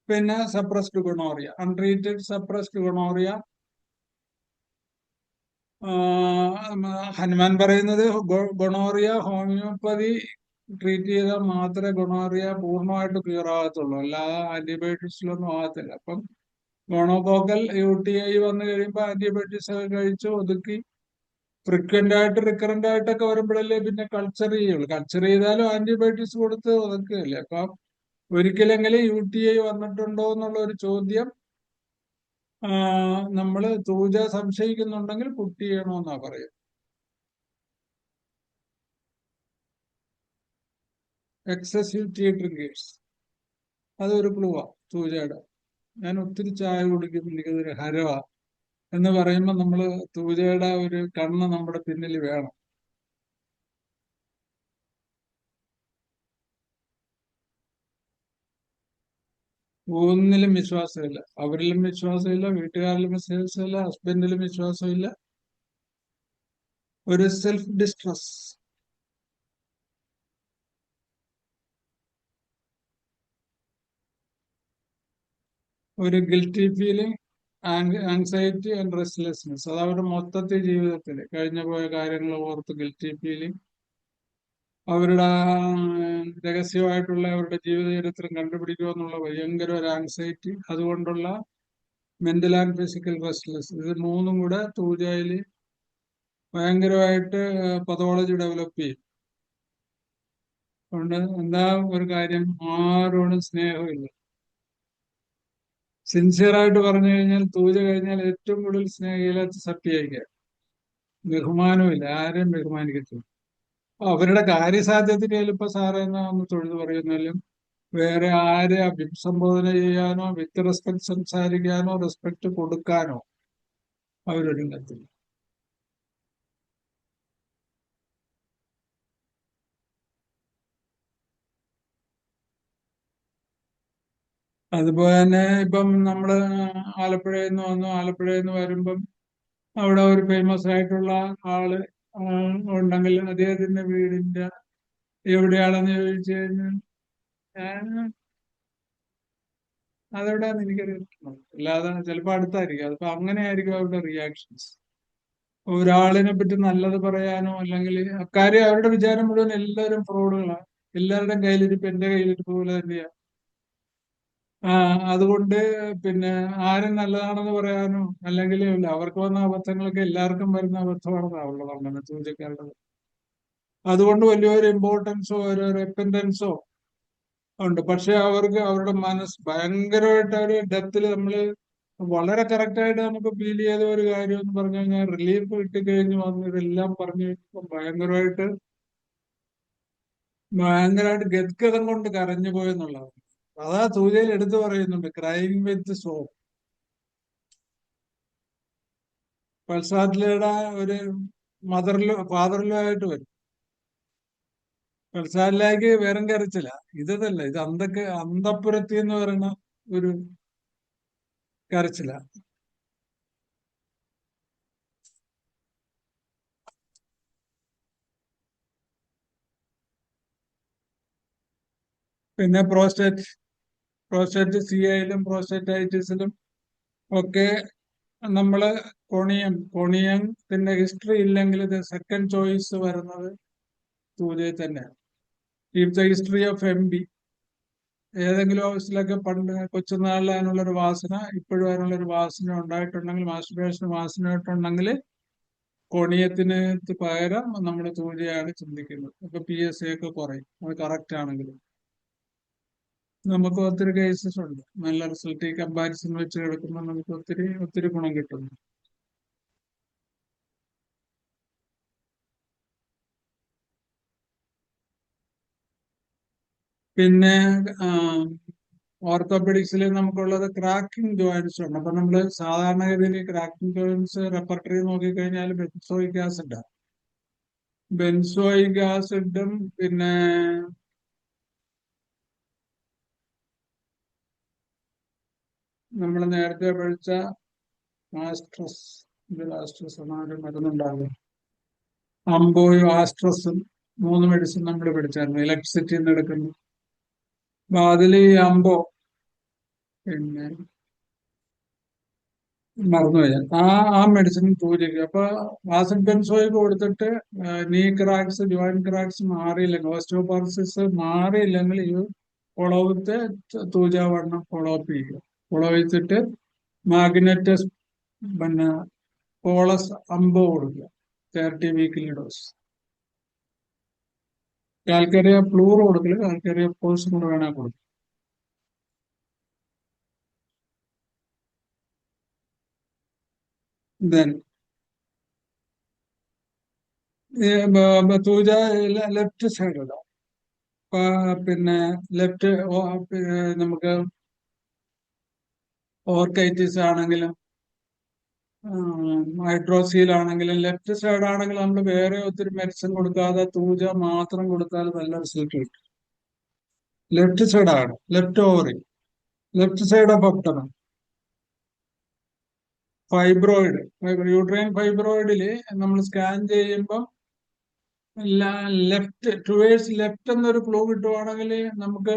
പിന്നെ suppressed gonorrhoea, untreated suppressed gonorrhoea. Hahnemann പറയുന്നത് ഗൊണോറിയ ഹോമിയോപ്പതി ട്രീറ്റ് ചെയ്താൽ മാത്രമേ ഗൊണോറിയ പൂർണ്ണമായിട്ട് ക്ലിയർ ആകത്തുള്ളൂ, അല്ലാതെ ആന്റിബയോട്ടിക്സിലൊന്നും ആകത്തില്ല. അപ്പം ഗോണോകോക്കൽ UTI വന്നു കഴിയുമ്പോൾ ആന്റിബയോട്ടിക്സ് ഒക്കെ കഴിച്ച് ഒതുക്കി ഫ്രീക്വന്റ് ആയിട്ട് റിക്കറന്റ് ആയിട്ടൊക്കെ വരുമ്പോഴല്ലേ പിന്നെ കൾച്ചർ ചെയ്യുള്ളൂ. കൾച്ചർ ചെയ്താലും ആന്റിബയോട്ടിക്സ് കൊടുത്ത് ഒതുക്കുകയല്ലേ. അപ്പം ഒരിക്കലെങ്കിലും UTI വന്നിട്ടുണ്ടോ എന്നുള്ള ഒരു ചോദ്യം നമ്മൾ തൂജ സംശയിക്കുന്നുണ്ടെങ്കിൽ പുട്ട് ചെയ്യണമെന്നാ പറയും. എക്സസീവ് ടീ ഡ്രിങ്കേഴ്സ്, അതൊരു ക്ലൂവാ തൂജയുടെ. ഞാൻ ഒത്തിരി ചായ കുടിക്കും, എനിക്കതൊരു ഹരവാ എന്ന് പറയുമ്പോൾ നമ്മൾ തൂജയുടെ ഒരു കണ്ണ് നമ്മുടെ പിന്നിൽ വേണം. ഒന്നിലും വിശ്വാസമില്ല, അവരിലും വിശ്വാസമില്ല, വീട്ടുകാരിലും വിശ്വാസമില്ല, ഹസ്ബൻഡിലും വിശ്വാസമില്ല. ഒരു സെൽഫ് ഡിസ്ട്രസ്, ഒരു guilty feeling, anxiety and restlessness. അത് അവരുടെ മൊത്തത്തിൽ ജീവിതത്തിൽ കഴിഞ്ഞു പോയ കാര്യങ്ങൾ ഓർത്ത് ഗിൽറ്റി ഫീലിംഗ്, അവരുടെ രഹസ്യമായിട്ടുള്ള അവരുടെ ജീവിത ചരിത്രം കണ്ടുപിടിക്കുക എന്നുള്ള ഭയങ്കര ഒരു ആൻസൈറ്റി, അതുകൊണ്ടുള്ള മെന്റൽ ആൻഡ് ഫിസിക്കൽ റെസ്റ്റ്ലെസ്. ഇത് മൂന്നും കൂടെ തൂജയിൽ ഭയങ്കരമായിട്ട് പതോളജി ഡെവലപ്പ് ചെയ്യും. അതുകൊണ്ട് എന്താ ഒരു കാര്യം, ആരോടും സ്നേഹമില്ല. സിൻസിയറായിട്ട് പറഞ്ഞു കഴിഞ്ഞാൽ തൂജ കഴിഞ്ഞാൽ ഏറ്റവും കൂടുതൽ സ്നേഹമില്ലാത്ത സത്യമായിരിക്കുക. ബഹുമാനമില്ല, ആരെയും ബഹുമാനിക്കത്തില്ല. അവരുടെ കാര്യസാധ്യത്തിന് ചിലപ്പോൾ സാറേ എന്നാ ഒന്ന് തൊഴുതു പറയുന്നാലും വേറെ ആരെ അഭിസംബോധന ചെയ്യാനോ വിത്ത് റെസ്പെക്ട് സംസാരിക്കാനോ റെസ്പെക്ട് കൊടുക്കാനോ അവരൊരുങ്ങത്തില്ല. അതുപോലെ തന്നെ ഇപ്പം നമ്മള് ആലപ്പുഴയിൽ നിന്ന് വന്നു, ആലപ്പുഴയിൽ നിന്ന് വരുമ്പം അവിടെ ഒരു ഫേമസ് ആയിട്ടുള്ള ആള് ഉണ്ടെങ്കിൽ അദ്ദേഹത്തിന്റെ വീടിന്റെ എവിടെയാണെന്ന് ചോദിച്ചു കഴിഞ്ഞാൽ അതെവിടെയാന്ന് എനിക്കറിയാം. അല്ലാതെ ചിലപ്പോൾ അടുത്തായിരിക്കും. അതിപ്പോ അങ്ങനെയായിരിക്കും അവരുടെ റിയാക്ഷൻസ്. ഒരാളിനെ പറ്റി നല്ലത് പറയാനോ അല്ലെങ്കിൽ അക്കാര്യം അവരുടെ വിചാരം മുഴുവൻ എല്ലാവരും ഫ്രോഡുകളാണ്, എല്ലാവരുടെയും കയ്യിലിരിപ്പ് എന്റെ കയ്യിലിരിപ്പ് പോലെ തന്നെയാ. അതുകൊണ്ട് പിന്നെ ആരും നല്ലതാണെന്ന് പറയാനോ അല്ലെങ്കിൽ അവർക്ക് വന്ന അബദ്ധങ്ങളൊക്കെ എല്ലാവർക്കും വരുന്ന അബദ്ധമാണെന്നാവുള്ളത് അങ്ങനെ സൂചിക്കാറുള്ളത്. അതുകൊണ്ട് വലിയൊരു ഇമ്പോർട്ടൻസോ ഒരു റെപ്പൻഡൻസോ ഉണ്ട്. പക്ഷെ അവർക്ക് അവരുടെ മനസ്സ് ഭയങ്കരമായിട്ട് അവര് ഡെപ്തിൽ നമ്മള് വളരെ കറക്റ്റായിട്ട് നമുക്ക് ഫീൽ ചെയ്ത ഒരു കാര്യം എന്ന് പറഞ്ഞു കഴിഞ്ഞാൽ റിലീഫ് കിട്ടിക്കഴിഞ്ഞു വന്ന് ഇതെല്ലാം പറഞ്ഞു കഴിഞ്ഞപ്പോൾ ഭയങ്കരമായിട്ട് ഗദ്ഗതം കൊണ്ട് കരഞ്ഞു പോയെന്നുള്ളതാണ്. അതാ സൂചയിൽ എടുത്തു പറയുന്നുണ്ട്, ക്രൈം വിത്ത് സോൾ. പൾസാറ്റ്ലയുടെ ഒരു ഫാദറിലോ ആയിട്ട് വരും. പൾസാറ്റിലേക്ക് വെറും കരച്ചില്ല, ഇതല്ല, ഇത് അന്തപ്പുരത്തി എന്ന് പറയുന്ന ഒരു കരച്ചില. പിന്നെ പ്രോസ്റ്റേറ്റ് CIയിലും പ്രോസ്റ്റേറ്റൈറ്റിസിലും ഒക്കെ നമ്മള് കോണിയത്തിന്റെ ഹിസ്റ്ററി ഇല്ലെങ്കിൽ ഇത് സെക്കൻഡ് ചോയ്സ് വരുന്നത് സൂചയിൽ തന്നെയാണ്. If the history of MB ഏതെങ്കിലും ഓഫീസിലൊക്കെ പണ്ട് കൊച്ചുനാളിൽ അതിനുള്ളൊരു വാസന ഇപ്പോഴും അതിനുള്ളൊരു വാസന ഉണ്ടായിട്ടുണ്ടെങ്കിൽ, മാസ്റ്റുർബേഷൻ വാസനയായിട്ടുണ്ടെങ്കിൽ കോണിയത്തിന് പകരം നമ്മൾ സൂചയാണ് ചിന്തിക്കുന്നത്. അപ്പൊ PSA ഒക്കെ കുറയും, അത് കറക്റ്റ് ആണെങ്കിൽ. നമുക്ക് ഒത്തിരി കേസസ് ഉണ്ട്, നല്ല റിസൾട്ട് ഈ കമ്പാരിസൺ വെച്ച് എടുക്കുമ്പോൾ നമുക്ക് ഒത്തിരി ഗുണം കിട്ടുന്നു. പിന്നെ ഓർത്തോപെഡിക്സിൽ നമുക്കുള്ളത് ക്രാക്കിംഗ് ജോയിന്റ്സ് ഉണ്ട്. അപ്പൊ നമ്മള് സാധാരണഗതിയിൽ ക്രാക്കിംഗ് ജോയിന്റ്സ് റെപ്പർട്ടറി നോക്കിക്കഴിഞ്ഞാൽ ബെൻസോയിക് ആസിഡും പിന്നെ നമ്മൾ നേരത്തെ പഠിച്ച ആസ്ട്രസ് ആണ്, ഒരു മരുന്നുണ്ടാകും, ആസ്ട്രസും 3 മെഡിസിൻ നമ്മൾ പഠിച്ചായിരുന്നു. ഇലക്ട്രിസിറ്റി എടുക്കുന്നു. അപ്പൊ അതിൽ ഈ അമ്പോ, പിന്നെ മറന്നുപോയി ഞാൻ. ആ മെഡിസിൻ പൂജയ്ക്ക് അപ്പൊ ആസിഡ് ബെൻസോയിക്ക് കൊടുത്തിട്ട് നീ ക്രാക്സ്, ജോയിന്റ് ക്രാക്സ് മാറിയില്ലെങ്കിൽ, ഓസ്റ്റിയോപോറോസിസ് മാറിയില്ലെങ്കിൽ ഈ ഫോളോ വിത്ത് തൂജാവണ്ണം ഫോളോ അപ്പ് ചെയ്യുക. ഫോളോ ചെയ്തിട്ട് മാഗ്നറ്റസ്, പിന്നെ പോളസ് അമ്പോ കൊടുക്കുക, 30 വീക്കിലി ഡോസ്. കാൽക്കേറിയ ഫ്ലൂർ കൊടുക്കില്ല, കാൽക്കേറിയ പോഴ്സും കൂടെ വേണേൽ കൊടുക്കും. ദെൻ തൂജ ലെഫ്റ്റ് സൈഡ് ഇടാം. പിന്നെ ലെഫ്റ്റ് നമുക്ക് ഓർക്കൈറ്റിസ് ആണെങ്കിലും ഹൈഡ്രോസീൽ ആണെങ്കിലും ലെഫ്റ്റ് സൈഡ് ആണെങ്കിലും നമ്മൾ വേറെ ഒത്തിരി മെഡിസിൻ കൊടുക്കാതെ തൂജ മാത്രം കൊടുത്താൽ നല്ല റിസൾട്ട് കിട്ടും. ലെഫ്റ്റ് സൈഡ് ആണ്, left ovary, left side of abdomen. Fibroid, uterine ഫൈബ്രോയിഡില് നമ്മൾ സ്കാൻ ചെയ്യുമ്പോൾ ലെഫ്റ്റ് ടുവേഴ്സ് ലെഫ്റ്റ് എന്നൊരു ക്ലൂ കിട്ടുവാണെങ്കിൽ നമുക്ക്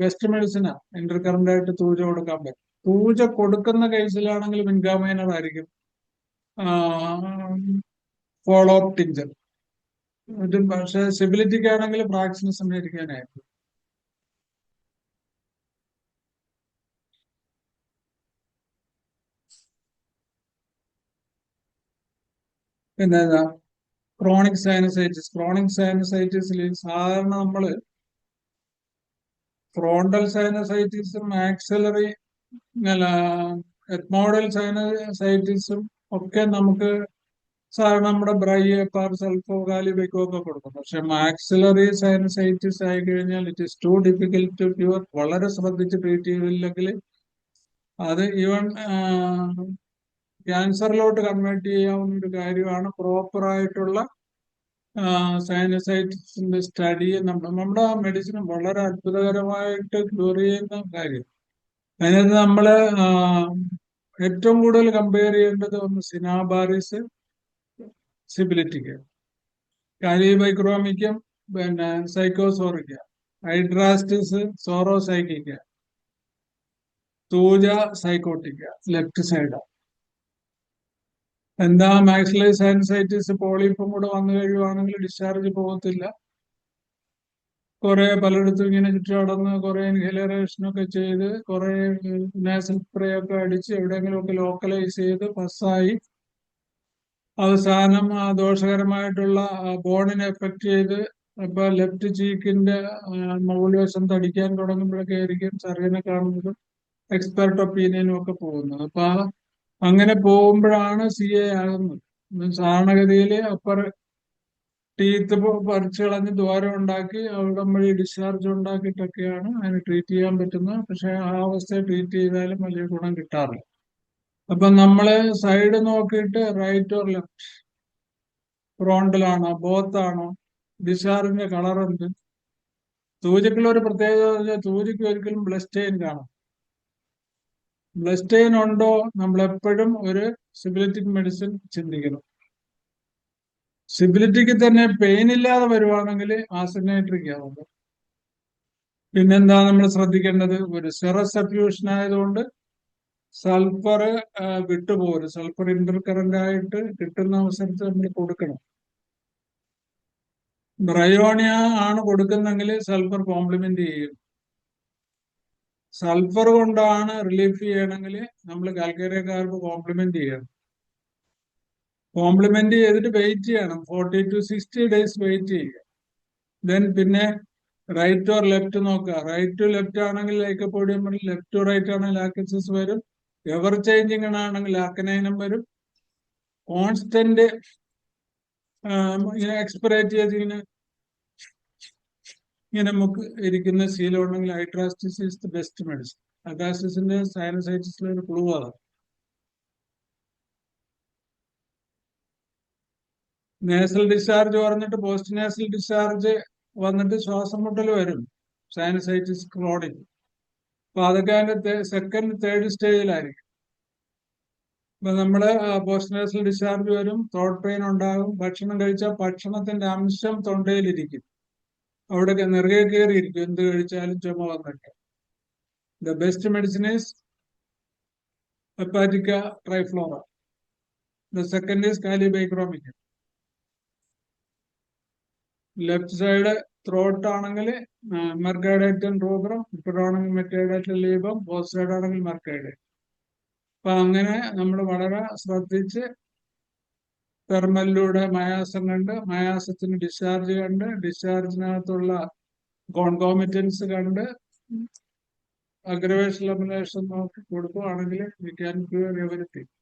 ബെസ്റ്റ് മെഡിസിനാ ഇന്റർകറന്റ് ആയിട്ട് തൂജ കൊടുക്കാൻ പറ്റും. തൂജ കൊടുക്കുന്ന കേസിലാണെങ്കിൽ വിൻഗാമൈനർ ആയിരിക്കും ഫോളോ അപ്പ് ടിഞ്ചർ. പക്ഷെ സിബിലിറ്റിക്ക് ആണെങ്കിൽ ഫ്രാക്സിനിസം മേടിക്കാനായിരിക്കും. പിന്നെ ക്രോണിക് സൈനസൈറ്റിസിൽ സാധാരണ നമ്മള് ഫ്രോണ്ടൽ സൈനസൈറ്റിസും ആക്സിലറി അല്ല എത്മോഡൽ സൈനസൈറ്റിസും ഒക്കെ നമുക്ക് സാധാരണ നമ്മുടെ ബ്രൈ, പാർ, സൾഫോ, കാലിബെക്കോ ഒക്കെ കൊടുക്കും. പക്ഷെ മാക്സിലറി സൈനസൈറ്റിസ് ആയി കഴിഞ്ഞാൽ it is too difficult to cure. വളരെ ശ്രദ്ധിച്ച് ട്രീറ്റ് ചെയ്തില്ലെങ്കിൽ അത് ഈവൻ ക്യാൻസറിലോട്ട് കൺവേർട്ട് ചെയ്യാവുന്ന ഒരു കാര്യമാണ്. പ്രോപ്പർ ആയിട്ടുള്ള സൈനസൈറ്റിസിന്റെ സ്റ്റഡി നമ്മുടെ മെഡിസിൻ വളരെ അത്ഭുതകരമായിട്ട് ക്യൂർ ചെയ്യുന്ന കാര്യം. അതിനകത്ത് നമ്മള് ഏറ്റവും കൂടുതൽ കമ്പയർ ചെയ്യേണ്ടത് ഒന്ന് സിനാബാറിസ്, സിബിലിറ്റിക്ക്, കാലിബൈക്രോമിക്കും, പിന്നെ സൈക്കോസോറിക്ക, ഹൈഡ്രാസ്റ്റിസ് സോറോസൈക്കിക്ക, തൂജ സൈക്കോട്ടിക്ക, ലെഫ്റ്റ് സൈഡ്. എന്താ മാക്സിലറി സൈനസൈറ്റിസ് പോളിപ്പും കൂടെ വന്നു കഴിയുവാണെങ്കിൽ ഡിസ്ചാർജ് പോകത്തില്ല. കുറെ പലയിടത്തും ഇങ്ങനെ ചുറ്റുകടന്ന് കുറെ ഇൻഹലേഷനൊക്കെ ചെയ്ത് കുറെ നാസൽ സ്പ്രേ ഒക്കെ അടിച്ച് എവിടെയെങ്കിലും ഒക്കെ ലോക്കലൈസ് ചെയ്ത് പസ്സായി അവസാനം ദോഷകരമായിട്ടുള്ള ബോണിനെ എഫക്ട് ചെയ്ത് ഇപ്പൊ ലെഫ്റ്റ് ചീക്കിന്റെ മുകൾ വശം തടിക്കാൻ തുടങ്ങുമ്പോഴൊക്കെ ആയിരിക്കും സർജനെ കാണുന്നതും എക്സ്പെർട്ട് ഒപ്പീനിയനും ഒക്കെ പോകുന്നത്. അപ്പൊ അങ്ങനെ പോകുമ്പോഴാണ് CA ആകുന്നത്. സാധാരണഗതിയിൽ അപ്പർ ടീത്ത് പറിച്ചു കളഞ്ഞ് ദ്വാരം ഉണ്ടാക്കി അവിടെ വഴി ഡിസ്ചാർജ് ഉണ്ടാക്കിയിട്ടൊക്കെയാണ് അതിന് ട്രീറ്റ് ചെയ്യാൻ പറ്റുന്നത്. പക്ഷെ ആ അവസ്ഥയെ ട്രീറ്റ് ചെയ്താലും വലിയ ഗുണം കിട്ടാറില്ല. അപ്പൊ നമ്മള് സൈഡ് നോക്കിയിട്ട് റൈറ്റ് ഓർ ലെഫ്റ്റ്, ഫ്രോണ്ടലാണോ ബോത്താണോ, ഡിസ്ചാർജിന്റെ കളർ ഉണ്ട്. തൂജക്കുള്ള ഒരു പ്രത്യേകത തൂജയ്ക്ക് ഒരിക്കലും ബ്ലസ്റ്റെയിൻ കാണും. ബ്ലസ്റ്റെയിൻ ഉണ്ടോ നമ്മൾ എപ്പോഴും ഒരു സിബിലിറ്റിക് മെഡിസിൻ ചിന്തിക്കണം. സിബിലിറ്റിക്ക് തന്നെ പെയിൻ ഇല്ലാതെ വരുവാണെങ്കിൽ ആസിനൈട്രിക് ആവുന്നത്. പിന്നെന്താ നമ്മൾ ശ്രദ്ധിക്കേണ്ടത്, ഒരു സെറസ് സബ്ഫ്യൂഷൻ ആയതുകൊണ്ട് സൾഫർ വിട്ടുപോകരുത്. സൾഫർ ഇന്റർകറന്റ് ആയിട്ട് കിട്ടുന്ന അവസരത്തിൽ നമ്മൾ കൊടുക്കണം. ബ്രയോണിയ ആണ് കൊടുക്കുന്നെങ്കിൽ സൾഫർ കോംപ്ലിമെന്റ് ചെയ്യും. സൾഫർ കൊണ്ടാണ് റിലീഫ് ചെയ്യണമെങ്കിൽ നമ്മൾ കാൽക്കേറിയ കാർബ് കോംപ്ലിമെന്റ് ചെയ്യണം. കോംപ്ലിമെന്റ് ചെയ്തിട്ട് വെയിറ്റ് ചെയ്യണം, 40 to 60 days വെയിറ്റ് ചെയ്യുക. ദെൻ പിന്നെ റൈറ്റ് ഓർ ലെഫ്റ്റ് നോക്കുക. റൈറ്റ് ടു ലെഫ്റ്റ് ആണെങ്കിൽ ലൈക്കോപോഡിയം വരും, ലെഫ്റ്റ് ടു റൈറ്റ് ആണെങ്കിൽ ലാക്സിസ് വരും, എവർ ചേഞ്ചിങ് ആണെങ്കിൽ ആർക്കനൈനം വരും. കോൺസ്റ്റന്റ് ഇങ്ങനെ എക്സ്പിറേറ്റ് ചെയ്ത് ഇങ്ങനെ നമുക്ക് ഇരിക്കുന്ന ശീലം ഉണ്ടെങ്കിൽ ഹൈഡ്രാസ്റ്റിസ് ഇസ് ദ ബെസ്റ്റ് മെഡിസിൻ. ഹൈഡ്രാസ്റ്റിസിന്റെ സൈനസൈറ്റിസിലെ ഒരു ക്ലൂ അതാണ്. നേസൽ ഡിസ്ചാർജ് പറഞ്ഞിട്ട് പോസ്റ്റ് നേസൽ ഡിസ്ചാർജ് വന്നിട്ട് ശ്വാസം മുട്ടൽ വരും, സൈനസൈറ്റിസ് ക്രോണിക്. അപ്പൊ അതൊക്കെ അതിന്റെ സെക്കൻഡ് തേർഡ് സ്റ്റേജിലായിരിക്കും. അപ്പൊ നമ്മള് പോസ്റ്റ് നേസൽ ഡിസ്ചാർജ് വരും, ത്രോട്ട് പെയിൻ ഉണ്ടാകും, ഭക്ഷണം കഴിച്ചാൽ ഭക്ഷണത്തിന്റെ അംശം തൊണ്ടയിലിരിക്കും, അവിടെ നിറയെ കയറിയിരിക്കും, എന്ത് കഴിച്ചാലും ചുമ വന്നിട്ട്. The best medicine is hepatica triflora. The second is kali bichromic. Left side throat ആണെങ്കിൽ മെർഗൈഡേറ്റൻ റൂബ്രം, ഇപ്പോഴാണെങ്കിൽ മെറ്റൈഡേറ്റൻ ലീബം, പോസ്റ്റ് സൈഡ് ആണെങ്കിൽ മെർഗൈഡേറ്റ്. അപ്പൊ അങ്ങനെ നമ്മൾ വളരെ ശ്രദ്ധിച്ച് തെർമലിലൂടെ മയാസം കണ്ട്, മയാസത്തിന് ഡിസ്ചാർജ് കണ്ട്, ഡിസ്ചാർജിനകത്തുള്ള കോൺകോമിറ്റൻസ് കണ്ട്, അഗ്രവേഷൻ എലിമിനേഷൻ നോക്കി കൊടുക്കുകയാണെങ്കിൽ we can cure everything.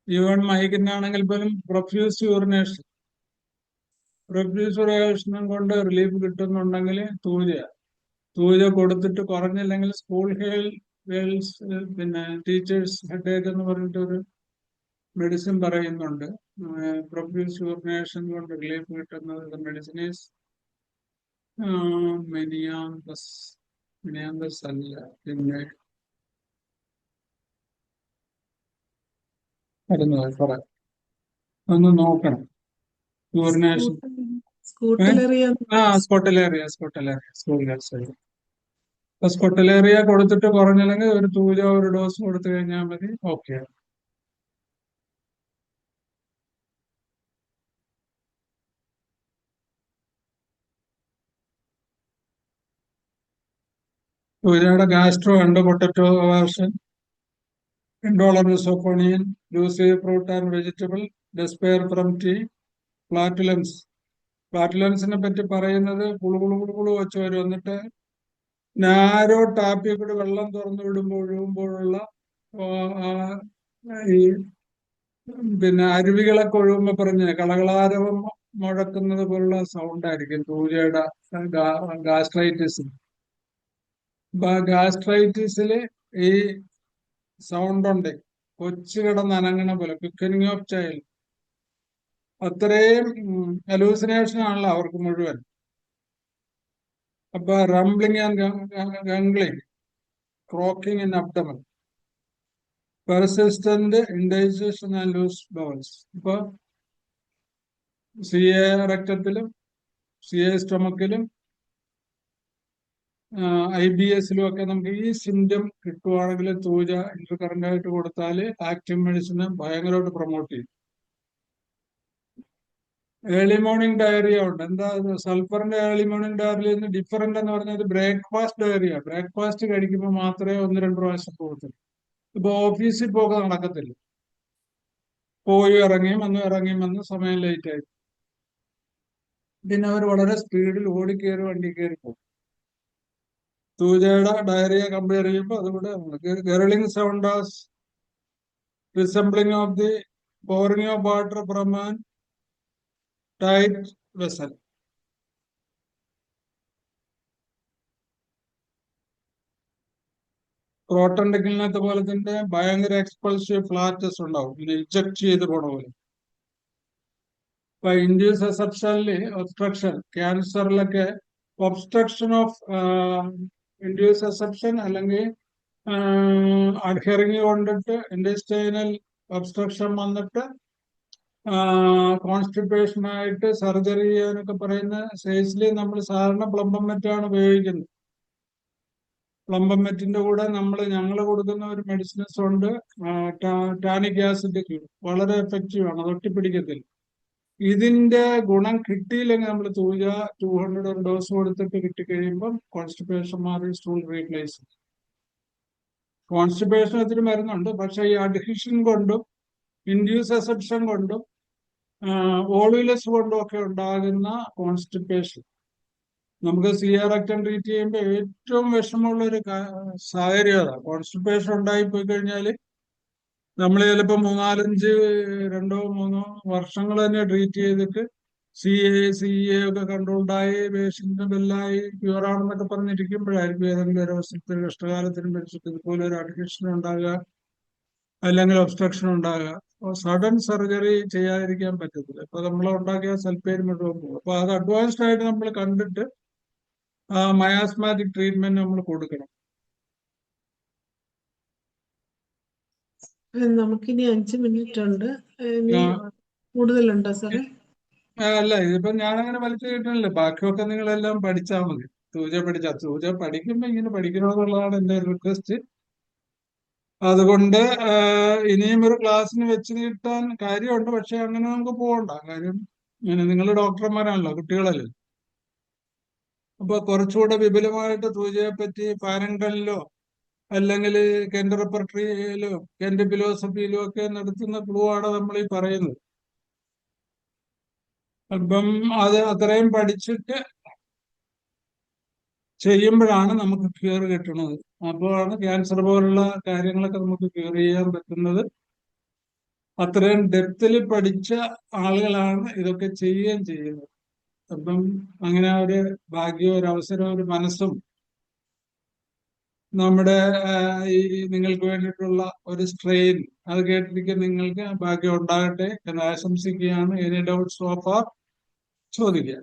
Even മൈക്കിനാണെങ്കിൽ പോലും പ്രൊഫ്യൂസ് യൂറിനേഷൻ, പ്രൊഫ്യൂസ് യൂറിനേഷനും കൊണ്ട് റിലീഫ് കിട്ടുന്നുണ്ടെങ്കിൽ തൂജ കൊടുത്തിട്ട് കുറഞ്ഞില്ലെങ്കിൽ സ്കൂൾ ഗേൾസ് പിന്നെ ടീച്ചേഴ്സ് ഹെഡേക്ക് എന്ന് പറഞ്ഞിട്ടൊരു മെഡിസിൻ പറയുന്നുണ്ട്. പ്രൊഫ്യൂസ് യൂറിനേഷൻ കൊണ്ട് റിലീഫ് കിട്ടുന്നത് മെഡിസിൻ ഈസ് മെനിയാന്തസ് അല്ല, പിന്നെ പറയാം, ഒന്ന് നോക്കണം. Urination scutellaria scutellaria school girls. Scutellaria കൊടുത്തിട്ട് കുറഞ്ഞില്ലെങ്കിൽ ഒരു തൂജ ഒരു ഡോസ് കൊടുത്തു കഴിഞ്ഞാൽ മതി, ഓക്കെ. തൂജയുടെ ഗാസ്ട്രോ ഉണ്ട്, potato aversion, intolerance of onion, ലൂസി fruit and vegetable, despair from tea, flatulence. ഫ്ലാറ്റുലൻസിനെ പറ്റി പറയുന്നത് കുളു വെച്ച് വരും, എന്നിട്ട് നാരോ ടാപ്പിൽ കൂടി വെള്ളം തുറന്നു ഒഴുകുമ്പോഴുള്ള ഈ പിന്നെ അരുവികളൊക്കെ ഒഴുകുമ്പോ പറഞ്ഞ കളകളാരവം മുഴക്കുന്നത് പോലുള്ള സൗണ്ട് ആയിരിക്കും തൂജയുടെ ഗാസ്ട്രൈറ്റിസിന്. അപ്പൊ ഗാസ്ട്രൈറ്റിസില് ഈ സൗണ്ട് ഉണ്ട്, കൊച്ചു കിടന്ന് അനങ്ങണ പോലെ, ക്വിക്കനിങ് ഓഫ് ചൈൽഡ്. അത്രയും ഹലൂസിനേഷൻ ആണല്ലോ അവർക്ക് മുഴുവൻ. അപ്പൊ rumbling and gurgling, croaking in abdomen, persistent indigestion and loose bowels. ഇപ്പൊ സി എ രക്തത്തിലും സി എ സ്റ്റൊമക്കിലും IBS-ലും ഒക്കെ നമുക്ക് ഈ സിംറ്റം കിട്ടുവാണെങ്കിൽ തൂജ ഇന്റർകറന്റ് ആയിട്ട് കൊടുത്താൽ ആക്റ്റീവ് മെഡിസിനെ ഭയങ്കരമായിട്ട് പ്രൊമോട്ട് ചെയ്യും. ഏർലി മോർണിംഗ് ഡയറിയ ഉണ്ട്. എന്താ സൾഫറിന്റെ ഏർലി മോർണിംഗ് ഡയറിയ ഡിഫറെന്റ് എന്ന് പറഞ്ഞാൽ ബ്രേക്ക്ഫാസ്റ്റ് ഡയറിയ. ബ്രേക്ക്ഫാസ്റ്റ് കഴിക്കുമ്പോൾ മാത്രമേ 1-2 പ്രാവശ്യം പോകത്തുള്ളൂ. ഇപ്പൊ ഓഫീസിൽ പോക നടക്കത്തില്ല, പോയി ഇറങ്ങിയും വന്ന് സമയം ലേറ്റ് ആയി, പിന്നെ അവർ വളരെ സ്പീഡിൽ ഓടിക്കയറി വണ്ടി കയറി പോകും. തൂജയുടെ ഡയറിയ കമ്പയർ ചെയ്യുമ്പോൾ അതുകൂടെ ഗർലിംഗ് sound resembling of the pouring of water from a tight vessel. Croton ഡിക്കിളിനകത്ത് പോലെ തന്നെ ഭയങ്കര എക്സ്പൾസീവ് ഫ്ലാറ്റസ് ഉണ്ടാവും, പിന്നെ ഇജക്ട് ചെയ്ത് പോണ പോലെ. ഇപ്പൊ ഇൻഡ്യൂസ് അസെപ്ഷനില് ഒബ്സ്ട്രക്ഷൻ, ക്യാൻസറിലൊക്കെ ഒബ്സ്ട്രക്ഷൻ ഓഫ് ഇൻഡ്യൂസ് അസെപ്ഷൻ അല്ലെങ്കിൽ അഡ്ഹെറിങ് കൊണ്ടിട്ട് ഇൻഡസ്റ്റൈനൽ ഒബ്സ്ട്രക്ഷൻ വന്നിട്ട് കോൺസ്റ്റിപ്പേഷൻ ആയിട്ട് സർജറി ചെയ്യാനൊക്കെ പറയുന്ന സേസിൽ നമ്മൾ സാധാരണ പ്ലംബമെറ്റാണ് ഉപയോഗിക്കുന്നത്. പ്ലംബമെറ്റിന്റെ കൂടെ ഞങ്ങൾ കൊടുക്കുന്ന ഒരു മെഡിസിൻസ് ഉണ്ട്, ടാനിക് ആസിഡ്, വളരെ എഫക്റ്റീവ് ആണ്, അത് ഒട്ടിപ്പിടിക്കത്തില്ല. ഇതിന്റെ ഗുണം കിട്ടിയില്ലെങ്കിൽ നമ്മൾ തൂജ 200 ഡോസ് കൊടുത്തിട്ട് കിട്ടിക്കഴിയുമ്പം കോൺസ്റ്റിപ്പേഷൻ മാറി സ്റ്റൂൾ റീപ്ലേസ്. കോൺസ്റ്റിപ്പേഷൻ ഒത്തിരി മരുന്നുണ്ട്, പക്ഷെ ഈ അഡ്ഹിഷൻ കൊണ്ടും ഇൻഡ്യൂസ് അസെപ്ഷൻ കൊണ്ടും ഓളുലസ് കൊണ്ടും ഒക്കെ ഉണ്ടാകുന്ന കോൺസ്റ്റിപ്പേഷൻ നമുക്ക് സിയാറക്ടം ട്രീറ്റ് ചെയ്യുമ്പോൾ ഏറ്റവും വിഷമമുള്ള ഒരു സാഹചര്യം അതാണ്. കോൺസ്റ്റിപ്പേഷൻ ഉണ്ടായിപ്പോയി കഴിഞ്ഞാൽ നമ്മൾ ചിലപ്പോൾ 2-3 വർഷങ്ങൾ തന്നെ ട്രീറ്റ് ചെയ്തിട്ട് CA ഒക്കെ കൺട്രോൾഡായി പേഷ്യന്റ് ബെല്ലായി പ്യൂറാണെന്നൊക്കെ പറഞ്ഞിരിക്കുമ്പോഴായിരിക്കും ഏതെങ്കിലും ഒരു അവസരത്തിൽ കഷ്ടകാലത്തിന് മരിച്ചിട്ട് ഇതുപോലെ ഒരു അഡ്മിഷൻ ഉണ്ടാകുക അല്ലെങ്കിൽ ഒബ്സ്ട്രക്ഷൻ ഉണ്ടാകുക. സഡൻ സർജറി ചെയ്യാതിരിക്കാൻ പറ്റത്തില്ല. ഇപ്പൊ നമ്മൾ ഉണ്ടാക്കിയ സൽപ്പേര് മുഴുവൻ പോകും. അപ്പൊ അത് അഡ്വാൻസ്ഡ് ആയിട്ട് നമ്മൾ കണ്ടിട്ട് മയാസ്മാറ്റിക് ട്രീറ്റ്മെന്റ് നമ്മൾ കൊടുക്കണം. നമുക്കിനി 5 മിനിറ്റ് ഉണ്ട്. ഇനി ആ, കൂടുതലുണ്ടോ സാറേ? അല്ല, ഇതിപ്പോ ഞാനങ്ങനെ വലിച്ചു കിട്ടണില്ല. ബാക്കിയൊക്കെ നിങ്ങളെല്ലാം പഠിച്ചാൽ മതി. സൂച പഠിക്കുമ്പോ ഇങ്ങനെ പഠിക്കണമെന്നുള്ളതാണ് എന്റെ റിക്വസ്റ്റ്. അതുകൊണ്ട് ഇനിയും ഒരു ക്ലാസ്സിന് വെച്ച് നീട്ടാൻ കാര്യമുണ്ട്. പക്ഷെ അങ്ങനെ നമുക്ക് പോകണ്ട. കാര്യം ഇങ്ങനെ നിങ്ങൾ ഡോക്ടർമാരാണല്ലോ, കുട്ടികളല്ലേ. അപ്പൊ കുറച്ചുകൂടെ വിപുലമായിട്ട് സൂചയെ പറ്റി പാരങ്കലിലോ അല്ലെങ്കിൽ കെന്റ് റെപ്പർട്ടറിയിലോ കെന്റ് ഫിലോസഫിയിലോ ഒക്കെ നടത്തുന്ന ക്ലൂ ആണ് നമ്മൾ ഈ പറയുന്നത്. അപ്പം അത് അത്രയും പഠിച്ചിട്ട് ചെയ്യുമ്പോഴാണ് നമുക്ക് ക്യൂർ കിട്ടുന്നത്. അപ്പോഴാണ് ക്യാൻസർ പോലുള്ള കാര്യങ്ങളൊക്കെ നമുക്ക് ക്യൂർ ചെയ്യാൻ പറ്റുന്നത്. അത്രയും ഡെപ്തിൽ പഠിച്ച ആളുകളാണ് ഇതൊക്കെ ചെയ്യുകയും ചെയ്യുന്നത്. അപ്പം അങ്ങനെ ഒരു ഭാഗ്യവും ഒരു അവസരവും ഒരു മനസ്സും നമ്മുടെ ഈ നിങ്ങൾക്ക് വേണ്ടിയിട്ടുള്ള ഒരു സ്ട്രെയിൻ അത് കേട്ടിരിക്കാൻ നിങ്ങൾക്ക് ഭാഗ്യം ഉണ്ടാകട്ടെ എന്ന് ആശംസിക്കുകയാണ്. എനി ഡൗട്ട്സ് സോ ഫാർ ചോദിക്കുക.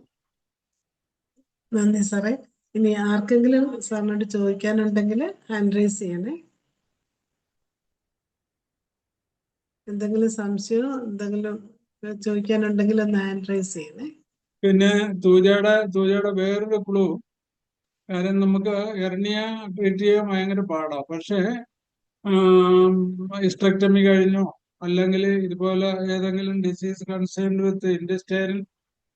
നന്ദി സാറേ. ഇനി ആർക്കെങ്കിലും സാറിനോട് ചോദിക്കാനുണ്ടെങ്കിൽ ഹാൻഡ് റൈസ് ചെയ്യണേ. എന്തെങ്കിലും സംശയമോ എന്തെങ്കിലും ചോദിക്കാനുണ്ടെങ്കിൽ ഒന്ന് ഹാൻഡ് റൈസ് ചെയ്യണേ. പിന്നെ തൂജയുടെ വേറൊരു ക്ലൂ, കാര്യം നമുക്ക് ഹെർണിയ ട്രീറ്റ് ചെയ്യാൻ ഭയങ്കര പാടാണ്. പക്ഷേ ഹിസ്റ്ററക്ടമി കഴിഞ്ഞോ അല്ലെങ്കിൽ ഇതുപോലെ ഏതെങ്കിലും ഡിസീസ് കൺസേൺഡ് വിത്ത് ഇൻഡസ്റ്റൈൻ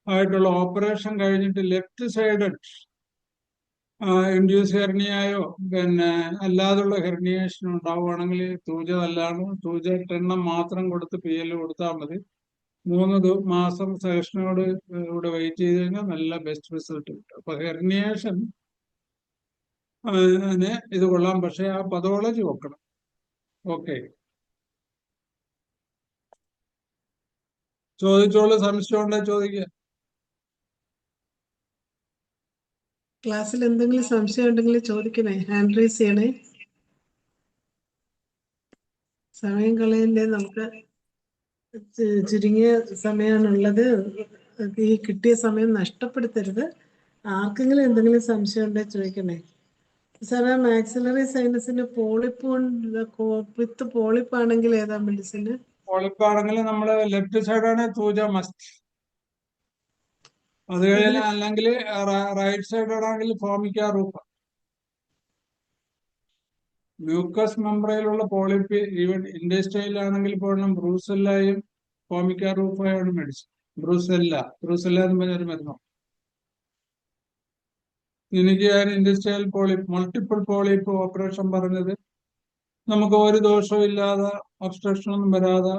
ആയിട്ടുള്ള ഓപ്പറേഷൻ കഴിഞ്ഞിട്ട് ലെഫ്റ്റ് സൈഡ് ഇൻഡ്യൂസ് ഹെർണിയായോ പിന്നെ അല്ലാതുള്ള ഹെർണിയേഷൻ ഉണ്ടാവുകയാണെങ്കിൽ തൂജ നല്ലതാണ്. തൂജ 10 മാത്രം കൊടുത്ത് PL കൊടുത്താൽ മതി. 3 മാസം സെഷനോട് ഇവിടെ വെയിറ്റ് ചെയ്ത് കഴിഞ്ഞാൽ നല്ല ബെസ്റ്റ് റിസൾട്ട് കിട്ടും. അപ്പൊ ഹെർണിയേഷൻ ഇത് കൊള്ളാം. പക്ഷെ ആ പതോളജി നോക്കണം. ഓക്കെ, ചോദിച്ചോളൂ. സംശയം ഉണ്ടെങ്കിൽ ചോദിക്കുക. ക്ലാസ്സിൽ എന്തെങ്കിലും സംശയം ഉണ്ടെങ്കിൽ ചോദിക്കണേ, ഹാൻഡ് റൈസ് ചെയ്യണേ. സമയം കളയണ്ടേ, നമുക്ക് ചുരുങ്ങിയ സമയമാണുള്ളത്. ഈ കിട്ടിയ സമയം നഷ്ടപ്പെടുത്തരുത്. ആർക്കെങ്കിലും എന്തെങ്കിലും സംശയം ഉണ്ടെങ്കിൽ ചോദിക്കണേ. സാറേ, മാക്സിലറി സൈനസിന് വിത്ത് പോളിപ്പാണെങ്കിൽ ഏതാ മെഡിസിന്? പോളിപ്പാണെങ്കിൽ നമ്മൾ ലെഫ്റ്റ് സൈഡാണ് തൂജ മസ്റ്റ്. അത് കഴിഞ്ഞാൽ അല്ലെങ്കിൽ റൈറ്റ് സൈഡാണെങ്കിൽ ഫോമിക്ക റൂപ്പ. മ്യൂക്കസ് മെമ്പറയിലുള്ള പോളിപ്പ് ഈവൻ ഇൻഡസ്ട്രിയിലാണെങ്കിൽ പോലും ബ്രൂസെല്ലയും ഫോമിക്ക റൂഫയാണ് മെഡിസിൻ. ബ്രൂസെല്ല എന്ന് പറഞ്ഞൊരു മരുന്നോ. എനിക്ക് ഞാൻ industrial polyp multiple polyp operation പറഞ്ഞത് നമുക്ക് ഒരു ദോഷവും ഇല്ലാതെ ഒബ്സ്ട്രക്ഷൻ ഒന്നും വരാതെ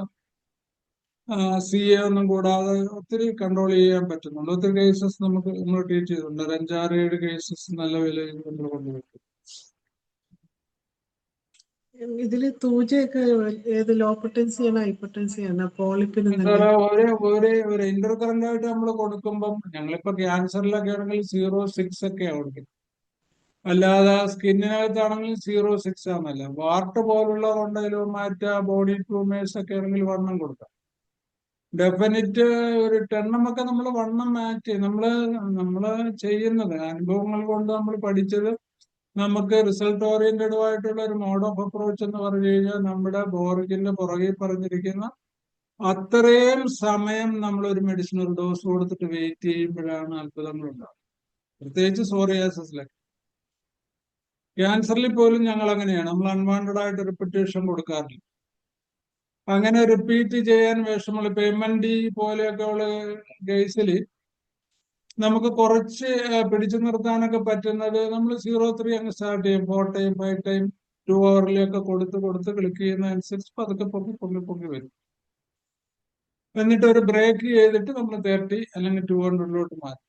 CA ഒന്നും കൂടാതെ ഒത്തിരി കൺട്രോൾ ചെയ്യാൻ പറ്റുന്നുണ്ട്. ഒത്തിരി കേസസ് നമ്മൾ ട്രീറ്റ് ചെയ്തിട്ടുണ്ട്. ഒരു 5-6-7 കേസസ് നല്ല വിലയിൽ നമ്മൾ കൊണ്ടുപോയിട്ടു. ഇതില് തൂജയൊക്കെ ഏത് ലോ പൊട്ടൻസി ആണ് ഹൈ പൊട്ടൻസി ആണ് പോളിപ്പിന്? ഒരു ഇന്റർ കറന്റ് ആയിട്ട് നമ്മൾ കൊടുക്കുമ്പം ഞങ്ങളിപ്പോ ക്യാൻസറിലൊക്കെ ആണെങ്കിൽ 0.6 ഒക്കെ കൊടുക്കും. അല്ലാതെ സ്കിന്നിനകത്താണെങ്കിൽ 0.6 ആണല്ല. വാർട്ട് പോലുള്ള കൊണ്ടയിലോമാറ്റ ബോഡി ട്യൂമേഴ്സ് ഒക്കെ ആണെങ്കിൽ 1 കൊടുക്കാം. ഡെഫിനിറ്റ് ഒരു 10 ഒക്കെ നമ്മൾ 1 മാറ്റി നമ്മള് ചെയ്യുന്നത് അനുഭവങ്ങൾ കൊണ്ട് നമ്മൾ പഠിച്ചത്. നമുക്ക് റിസൾട്ട് ഓറിയന്റഡ് ആയിട്ടുള്ള ഒരു മോഡ് ഓഫ് അപ്രോച്ച് എന്ന് പറഞ്ഞു കഴിഞ്ഞാൽ നമ്മുടെ ബോർഗിന്റെ പുറകെ പറഞ്ഞിരിക്കുന്ന അത്രയും സമയം നമ്മൾ ഒരു മെഡിസിൻ ഒരു ഡോസ് കൊടുത്തിട്ട് വെയിറ്റ് ചെയ്യുമ്പോഴാണ് അത്ഭുതങ്ങൾ ഉണ്ടാകുന്നത്. പ്രത്യേകിച്ച് സോറിയാസിസിലൊക്കെ. ക്യാൻസറിൽ പോലും ഞങ്ങൾ അങ്ങനെയാണ്. നമ്മൾ അൺവാണ്ടഡ് ആയിട്ട് റിപ്പീറ്റേഷൻ കൊടുക്കാറില്ല. അങ്ങനെ റിപ്പീറ്റ് ചെയ്യാൻ വിഷമമുള്ള ഇപ്പൊ MND പോലെയൊക്കെ ഉള്ള കേസിൽ നമുക്ക് കുറച്ച് പിടിച്ചു നിർത്താനൊക്കെ പറ്റുന്നത് നമ്മൾ 0.3 അങ്ങ് സ്റ്റാർട്ട് ചെയ്യും. 4 ടൈം 5 ടൈം 2 ഹവറിലൊക്കെ കൊടുത്ത് ക്ലിക്ക് ചെയ്യുന്ന അനുസരിച്ച് പതുക്കെ പൊങ്ങി വരും. എന്നിട്ട് ഒരു ബ്രേക്ക് ചെയ്തിട്ട് നമ്മൾ 30 അല്ലെങ്കിൽ 200 മാറ്റും.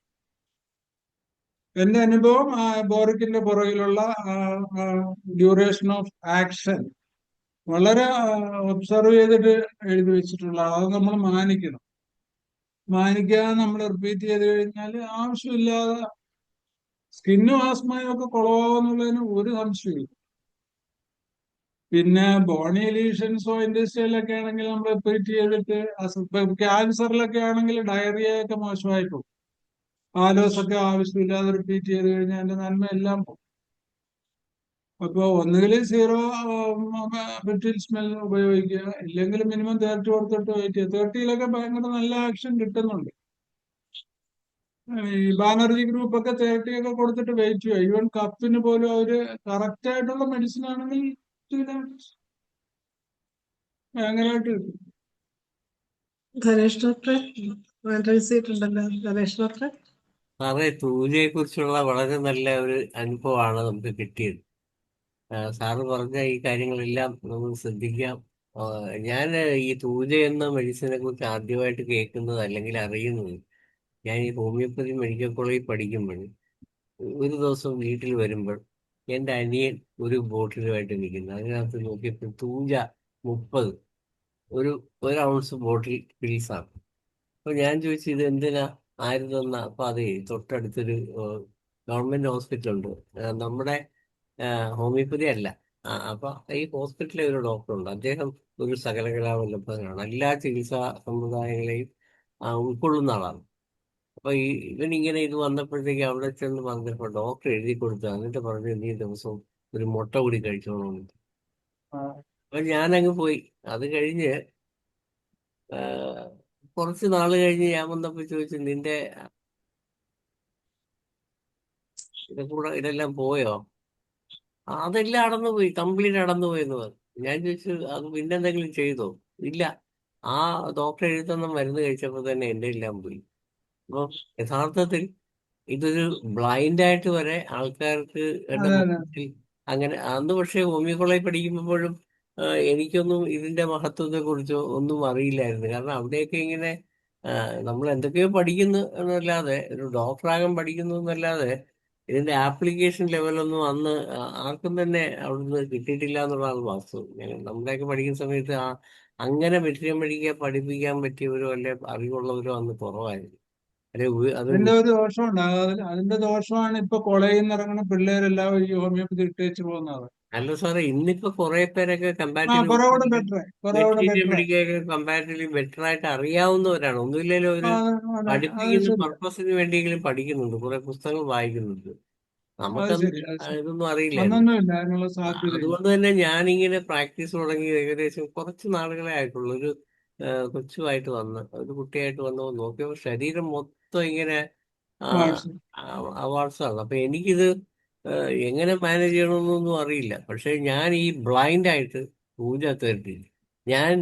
എന്റെ അനുഭവം ബോറിക്കിന്റെ പുറകിലുള്ള ഡ്യൂറേഷൻ ഓഫ് ആക്ഷൻ വളരെ ഒബ്സർവ് ചെയ്തിട്ട് എഴുതി വെച്ചിട്ടുള്ള അത് നമ്മൾ മാനിക്കാതെ നമ്മൾ റിപ്പീറ്റ് ചെയ്ത് കഴിഞ്ഞാൽ ആവശ്യമില്ലാതെ സ്കിന്നും ആസ്മയും ഒക്കെ കുളമാകുന്നുള്ളതിന് ഒരു സംശയമില്ല. പിന്നെ ബോണി ലീഷൻസോ ഇൻഡസ്ട്രിയലൊക്കെ ആണെങ്കിൽ നമ്മൾ റിപ്പീറ്റ് ചെയ്തിട്ട് ക്യാൻസറിലൊക്കെ ആണെങ്കിൽ ഡയറിയ ഒക്കെ മോശമായി പോകും. ആലോസൊക്കെ ആവശ്യമില്ലാതെ റിപ്പീറ്റ് ചെയ്ത് കഴിഞ്ഞാൽ അതിന്റെ നന്മ എല്ലാം പോകും. അപ്പൊ ഒന്നുകിൽ സീറോ ഫിറ്റിൽ സ്മെൽ ഉപയോഗിക്കുക, ഇല്ലെങ്കിൽ മിനിമം 30 കൊടുത്തിട്ട് വെയിറ്റ് ചെയ്യുക. 30-ലൊക്കെ ഭയങ്കര നല്ല ആക്ഷൻ കിട്ടുന്നുണ്ട്. ഈ ബാനർജി ഗ്രൂപ്പ് ഒക്കെ 30 ഒക്കെ കൊടുത്തിട്ട് വെയിറ്റ് ചെയ്യുക. ഈവൻ കപ്പിന് പോലും അവര് കറക്റ്റ് ആയിട്ടുള്ള മെഡിസിൻ ആണെങ്കിൽ ഭയങ്കരമായിട്ട് കിട്ടും. ധനേഷ് ഡോക്ടറെ റൈസ് ചെയ്തിട്ടുണ്ടല്ലോ. ധനേഷ് ഡോക്ടറെ സാറേ, സൂര്യയെ കുറിച്ചുള്ള വളരെ നല്ല ഒരു അനുഭവമാണ് നമുക്ക് കിട്ടിയത്. സാറ് പറഞ്ഞ ഈ കാര്യങ്ങളെല്ലാം നമുക്ക് ശ്രദ്ധിക്കാം. ഞാൻ ഈ സൂര്യ എന്ന മെഡിസിനെ കുറിച്ച് ആദ്യമായിട്ട് കേൾക്കുന്നത് അല്ലെങ്കിൽ അറിയുന്നത് ഞാൻ ഈ ഹോമിയോപ്പതി മെഡിക്കൽ കോളേജിൽ പഠിക്കുമ്പോൾ ഒരു ദിവസം വീട്ടിൽ വരുമ്പോൾ എൻ്റെ അനിയൻ ഒരു ബോട്ടിലുമായിട്ട് നിൽക്കുന്നു. അതിനകത്ത് നോക്കിയപ്പോൾ സൂര്യ 30 ഒരു ഔൺസ് ബോട്ടിൽ പിൽസാണ്. അപ്പൊ ഞാൻ ചോദിച്ചു ഇത് എന്തിനാ, ആര് തന്ന? അപ്പൊ അതെ, തൊട്ടടുത്തൊരു ഗവൺമെന്റ് ഹോസ്പിറ്റലുണ്ട്, നമ്മുടെ ഹോമിയോപ്പതി അല്ല. അപ്പൊ ഈ ഹോസ്പിറ്റലിലെ ഒരു ഡോക്ടറുണ്ട്, അദ്ദേഹം ഒരു സകലകലാവല്ലഭനാണ്, എല്ലാ ചികിത്സാ സമ്പ്രദായങ്ങളെയും ഉൾക്കൊള്ളുന്ന ആളാണ്. അപ്പൊ ഇവൻ ഇങ്ങനെ ഇത് വന്നപ്പോഴത്തേക്ക് അവിടെ ചെന്ന് പറഞ്ഞപ്പോ ഡോക്ടർ എഴുതി കൊടുത്തു, എന്നിട്ട് പറഞ്ഞു നീ ദിവസവും ഒരു മുട്ട കൂടി കഴിച്ചോളൂ. അപ്പൊ ഞാനങ്ങ് പോയി. അത് കഴിഞ്ഞ് കുറച്ച് നാൾ കഴിഞ്ഞ് ഞാൻ വന്നപ്പോ ചോദിച്ചു നിന്റെ ഇതെല്ലാം പോയോ? അതെല്ലാം അടന്നുപോയി, കംപ്ലീറ്റ് അടന്നുപോയി എന്ന് പറഞ്ഞു. ഞാൻ ചോദിച്ചു അത് പിന്നെന്തെങ്കിലും ചെയ്തോ? ഇല്ല, ആ ഡോക്ടർ എഴുതുന്ന മരുന്ന് കഴിച്ചപ്പോൾ തന്നെ എന്റെ എല്ലാം പോയി. അപ്പൊ യഥാർത്ഥത്തിൽ ഇതൊരു ബ്ലൈൻഡ് ആയിട്ട് വരെ ആൾക്കാർക്ക് എന്റെ അതെ അതെ. മൊത്തത്തിൽ അങ്ങനെ. അന്ന് പക്ഷേ ഹോമിയോ കോളേജ് പഠിക്കുമ്പോഴും എനിക്കൊന്നും ഇതിന്റെ മഹത്വത്തെ കുറിച്ചോ ഒന്നും അറിയില്ലായിരുന്നു. കാരണം അവിടെയൊക്കെ ഇങ്ങനെ നമ്മൾ എന്തൊക്കെയോ പഠിക്കുന്നു എന്നല്ലാതെ, ഒരു ഡോക്ടറാകാൻ പഠിക്കുന്നു എന്നല്ലാതെ ഇതിന്റെ ആപ്ലിക്കേഷൻ ലെവലൊന്നും അന്ന് ആർക്കും തന്നെ അവിടുന്ന് കിട്ടിയിട്ടില്ല എന്നുള്ളതാണ് വാസ്തവം. നമ്മുടെയൊക്കെ പഠിക്കുന്ന സമയത്ത് അങ്ങനെ മെഡിസിൻ പഠിപ്പിക്കാൻ പറ്റിയവരോ അല്ലെ അറിവുള്ളവരോ അന്ന് കുറവായിരുന്നു. അല്ലെ അത് അതിന്റെ ഒരു ദോഷമുണ്ട്. അതിന്റെ ദോഷമാണ് ഇപ്പൊ കോളേജിൽ നിന്ന് ഇറങ്ങുന്ന പിള്ളേരെല്ലാം ഈ ഹോമിയോപ്പതി ഇട്ടേച്ച് പോകുന്നത്. അല്ല സാറേ, ഇന്നിപ്പോ കുറെ പേരൊക്കെ കുറച്ചുകൂടെ ബെറ്റർ, കുറച്ചുകൂടെ വെറ്ററിനറി ബെറ്റർ. മെഡിക്കൊക്കെ കമ്പാരിറ്റീവ്ലി ബെറ്റർ ആയിട്ട് അറിയാവുന്നവരാണ്. ഒന്നുമില്ലെങ്കിലും ഒരു അതെ, അത് പഠിപ്പിക്കുന്ന ശരിയാ. പർപ്പസിന് വേണ്ടിയെങ്കിലും പഠിക്കുന്നുണ്ട്, കുറെ പുസ്തകങ്ങൾ വായിക്കുന്നുണ്ട്. അത് നമുക്കന്ന് ശരി, അത് ശരി. ഇതൊന്നും അറിയില്ലായിരുന്നു. അന്നൊന്നുമില്ല, അതിനുള്ള സാധ്യതയില്ല. അതുകൊണ്ട് തന്നെ ഞാനിങ്ങനെ പ്രാക്ടീസ് തുടങ്ങി ഏകദേശം കുറച്ച് നാളുകളെ ആയിട്ടുള്ളൂ. ഒരു കൊച്ചുമായിട്ട് വന്ന് ഒരു കുട്ടിയായിട്ട് വന്ന് നോക്കിയപ്പോൾ ശരീരം മൊത്തം ഇങ്ങനെ വാട്സ് അവാർഡ്സ് ആണ്. അപ്പൊ എനിക്കിത് എങ്ങനെ മാനേജ് ചെയ്യണമെന്നൊന്നും അറിയില്ല. പക്ഷെ ഞാൻ ഈ ബ്ലൈൻഡ് ആയിട്ട് പൂജ തേർട്ടി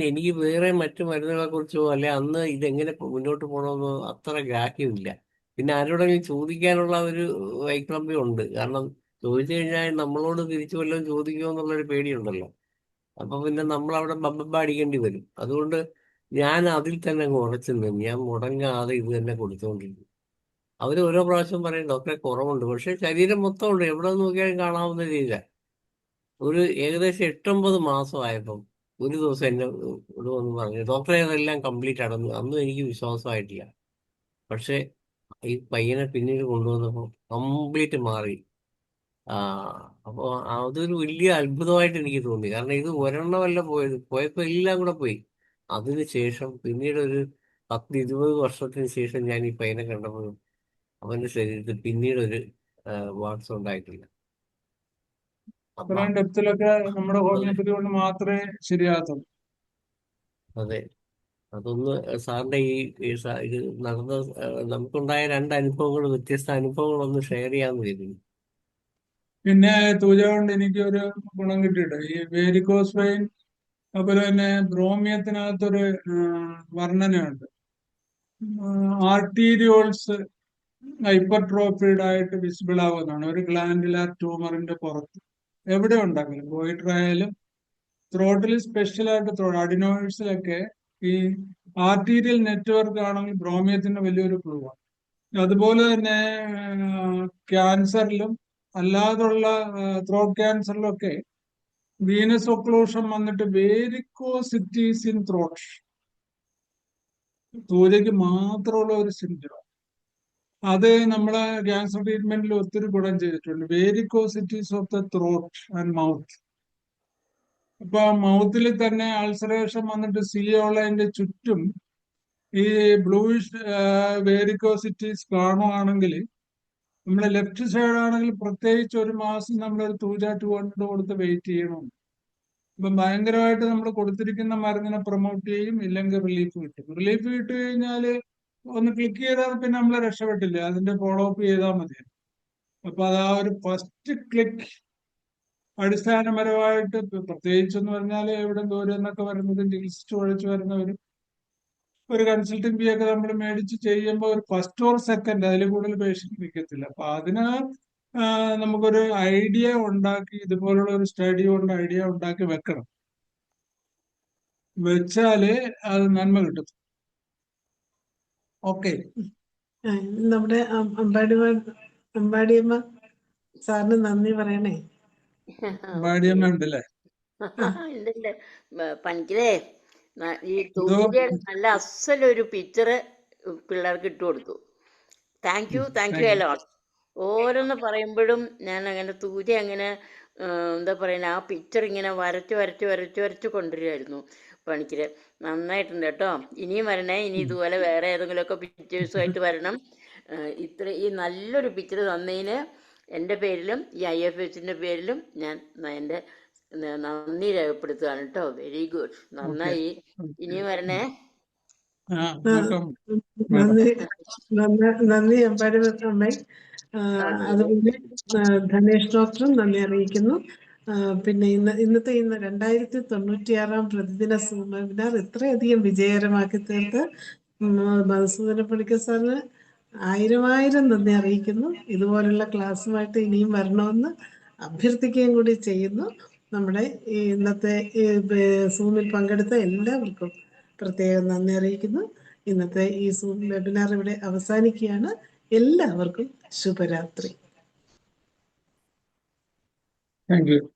എനിക്ക് വേറെ മറ്റു മരുന്നുകളെ കുറിച്ചോ അല്ലെ അന്ന് ഇതെങ്ങനെ മുന്നോട്ട് പോകണമെന്നോ അത്ര ഗ്രാഹ്യമില്ല. പിന്നെ ആരോടെങ്കിലും ചോദിക്കാനുള്ള ഒരു വൈക്ലഭ്യം ഉണ്ട്. കാരണം ചോദിച്ചു കഴിഞ്ഞാൽ നമ്മളോട് തിരിച്ചു വല്ലതും ചോദിക്കുമോ എന്നുള്ളൊരു പേടിയുണ്ടല്ലോ. അപ്പൊ പിന്നെ നമ്മൾ അവിടെ ബബ്ബ അടിക്കേണ്ടി വരും. അതുകൊണ്ട് ഞാൻ അതിൽ തന്നെ അങ്ങ് ഉറച്ചു നിന്ന് ഞാൻ മുടങ്ങാതെ ഇത് തന്നെ കൊടുത്തുകൊണ്ടിരിക്കും. അവര് ഓരോ പ്രാവശ്യം പറയും ഡോക്ടറെ കുറവുണ്ട്, പക്ഷെ ശരീരം മൊത്തം ഉണ്ട്, എവിടെ നോക്കിയാലും കാണാവുന്ന രീതിയിലാണ്. ഒരു ഏകദേശം 8-9 മാസമായപ്പം ഒരു ദിവസം എന്നെ ഇവിടെ വന്ന് പറഞ്ഞു ഡോക്ടറെ അതെല്ലാം കംപ്ലീറ്റ് അടന്നു. അന്നും എനിക്ക് വിശ്വാസമായിട്ടില്ല. പക്ഷെ ഈ പയ്യനെ പിന്നീട് കൊണ്ടുവന്നപ്പോൾ കംപ്ലീറ്റ് മാറി. ആ അപ്പൊ അതൊരു വലിയ അത്ഭുതമായിട്ട് എനിക്ക് തോന്നി. കാരണം ഇത് ഒരെണ്ണമല്ല പോയപ്പോ എല്ലാം കൂടെ പോയി. അതിനുശേഷം പിന്നീട് ഒരു 10-20 വർഷത്തിന് ശേഷം ഞാൻ ഈ പയ്യനെ കണ്ടപ്പോൾ അവന്റെ ശരീരത്തിൽ പിന്നീട് ഒരു വാട്സ് ഉണ്ടായിട്ടില്ല. അപ്പൊ ഇത്രയും ഡെപ്തിലൊക്കെ നമ്മുടെ അതെ, ഹോമിയോപ്പതി കൊണ്ട് മാത്രമേ ശരിയാകത്തുള്ളൂ. അതെ, അതൊന്ന് സാറിന്റെ ഇത് നടന്ന നമുക്കുണ്ടായ രണ്ട് അനുഭവങ്ങൾ, വ്യത്യസ്ത അനുഭവങ്ങളൊന്ന് ഷെയർ ചെയ്യാന്ന് കരുതി. പിന്നെ തൂജ കൊണ്ട് എനിക്ക് ഒരു ഗുണം കിട്ടിയിട്ട് ഈ വേരിക്കോസ് വെയിൻ, അതുപോലെ തന്നെ ബ്രോമിയത്തിനകത്തൊരു വർണ്ണനയുണ്ട്. ആർട്ടീരിയോൾസ് ഹൈപ്പർട്രോഫീഡ് ആയിട്ട് വിസിബിൾ ആവുന്നതാണ് ഒരു ഗ്ലാൻഡുലാർ ട്യൂമറിന്റെ പുറത്ത്. എവിടെ ഉണ്ടെങ്കിലും ഗോയിറ്റർ ആയാലും ത്രോട്ടിൽ സ്പെഷ്യലായിട്ട് അഡിനോയിഡ്സിലൊക്കെ ഈ ആർട്ടീരിയൽ നെറ്റ്വർക്ക് ആണെങ്കിൽ ബ്രോമിയത്തിന്റെ വലിയൊരു ക്ലൂ ആണ്. അതുപോലെ തന്നെ ക്യാൻസറിലും അല്ലാതുള്ള ത്രോട്ട് ക്യാൻസറിലൊക്കെ വീനസ് ഒക്ലൂഷൻ വന്നിട്ട് വേരിക്കോസിറ്റീസ് ഇൻ ത്രോട്ട് തൂജയ്ക്ക് മാത്രമുള്ള ഒരു സിംറ്റം. അത് നമ്മളെ ക്യാൻസർ ട്രീറ്റ്മെന്റിൽ ഒത്തിരി ഗുണം ചെയ്തിട്ടുണ്ട്. Varicosities of the throat and mouth. ഇപ്പൊ മൗത്തിൽ തന്നെ അൾസറേഷൻ വന്നിട്ട് സിയോളതിന്റെ ചുറ്റും ഈ ബ്ലൂയിഷ് വേരിക്കോസിറ്റീസ് കാണുവാണെങ്കിൽ നമ്മുടെ ലെഫ്റ്റ് സൈഡ് ആണെങ്കിൽ പ്രത്യേകിച്ച് ഒരു മാസം നമ്മളൊരു തൂജ 200 കൊടുത്ത് വെയിറ്റ് ചെയ്യണം. ഇപ്പം ഭയങ്കരമായിട്ട് നമ്മൾ കൊടുത്തിരിക്കുന്ന മരുന്നിനെ പ്രൊമോട്ട് ചെയ്യും, ഇല്ലെങ്കിൽ റിലീഫ് കിട്ടും. റിലീഫ് കിട്ടി കഴിഞ്ഞാൽ ഒന്ന് ക്ലിക്ക് ചെയ്താൽ പിന്നെ നമ്മൾ രക്ഷപ്പെട്ടില്ല, അതിന്റെ ഫോളോ അപ്പ് ചെയ്താൽ മതി. അപ്പൊ അത് ആ ഒരു ഫസ്റ്റ് ക്ലിക്ക് അടിസ്ഥാനപരമായിട്ട് പ്രത്യേകിച്ചെന്ന് പറഞ്ഞാൽ എവിടെ ദൂരം എന്നൊക്കെ വരുന്നത് ചികിത്സിച്ച് ഒഴിച്ചു വരുന്നവർ ഒരു കൺസൾട്ടിംഗ് ഫീ ഒക്കെ നമ്മൾ മേടിച്ച് ചെയ്യുമ്പോൾ ഒരു ഫസ്റ്റ് ഓർ സെക്കൻഡ് അതിൽ കൂടുതൽ പേഷ്യന്റ് നിൽക്കത്തില്ല. അപ്പൊ അതിന് നമുക്കൊരു ഐഡിയ ഉണ്ടാക്കി, ഇതുപോലുള്ള ഒരു സ്റ്റഡി കൊണ്ട് ഐഡിയ ഉണ്ടാക്കി വെക്കണം. വെച്ചാല് അത് നന്മ കിട്ടും. ഓക്കെ, നമ്മുടെ അമ്പാടിയമ്മ സാറിന് നന്ദി പറയണേ. ബാഡിയമ്മ ഉണ്ടല്ലേ? ഉണ്ടല്ലേ പണിക്കരേ, ഈ എന്തോ തൂജയുടെ നല്ല അസലൊരു പിക്ചർ പിള്ളേർക്ക് ഇട്ട് കൊടുത്തു. Thank you allot. ഓരോന്ന് പറയുമ്പോഴും ഞാൻ അങ്ങനെ തൂജ അങ്ങനെ എന്താ പറയുക, ആ പിക്ചർ ഇങ്ങനെ വരച്ച് കൊണ്ടുവരുമായിരുന്നു പണിക്കര്. നന്നായിട്ടുണ്ട് കേട്ടോ. ഇനിയും വരണേ, ഇനി ഇതുപോലെ വേറെ ഏതെങ്കിലുമൊക്കെ പിക്ചേഴ്സുമായിട്ട് വരണം. ഈ നല്ലൊരു പിക്ചർ തന്നതിന് എൻ്റെ പേരിലും ഈ IFHന്റെ പേരിലും ഞാൻ എൻ്റെ നന്ദി രേഖപ്പെടുത്തുകയാണ് കേട്ടോ. വെരി ഗുഡ്, നന്നായി. ഇനിയും വരണേ. നന്ദി അമ്പാടി അമ്മ. അതുപോലെ ധനേഷ് ഡോക്ടറും നന്ദി അറിയിക്കുന്നു. പിന്നെ ഇന്നത്തെ 2096 പ്രതിദിന സൂം വെബിനാർ ഇത്രയധികം വിജയകരമാക്കി തീർത്ത് മധുസൂദന പണിക്കർ സാറിന് 1000 നന്ദി അറിയിക്കുന്നു. ഇതുപോലുള്ള ക്ലാസ്സുമായിട്ട് ഇനിയും വരണമെന്ന് അഭ്യർത്ഥിക്കുകയും കൂടി ചെയ്യുന്നു. നമ്മുടെ ഈ ഇന്നത്തെ സൂമിൽ പങ്കെടുത്ത എല്ലാവർക്കും പ്രത്യേകം നന്ദി അറിയിക്കുന്നു. ഇന്നത്തെ ഈ സൂം വെബിനാർ ഇവിടെ അവസാനിക്കുകയാണ്. എല്ലാവർക്കും ശുഭരാത്രി. Thank you.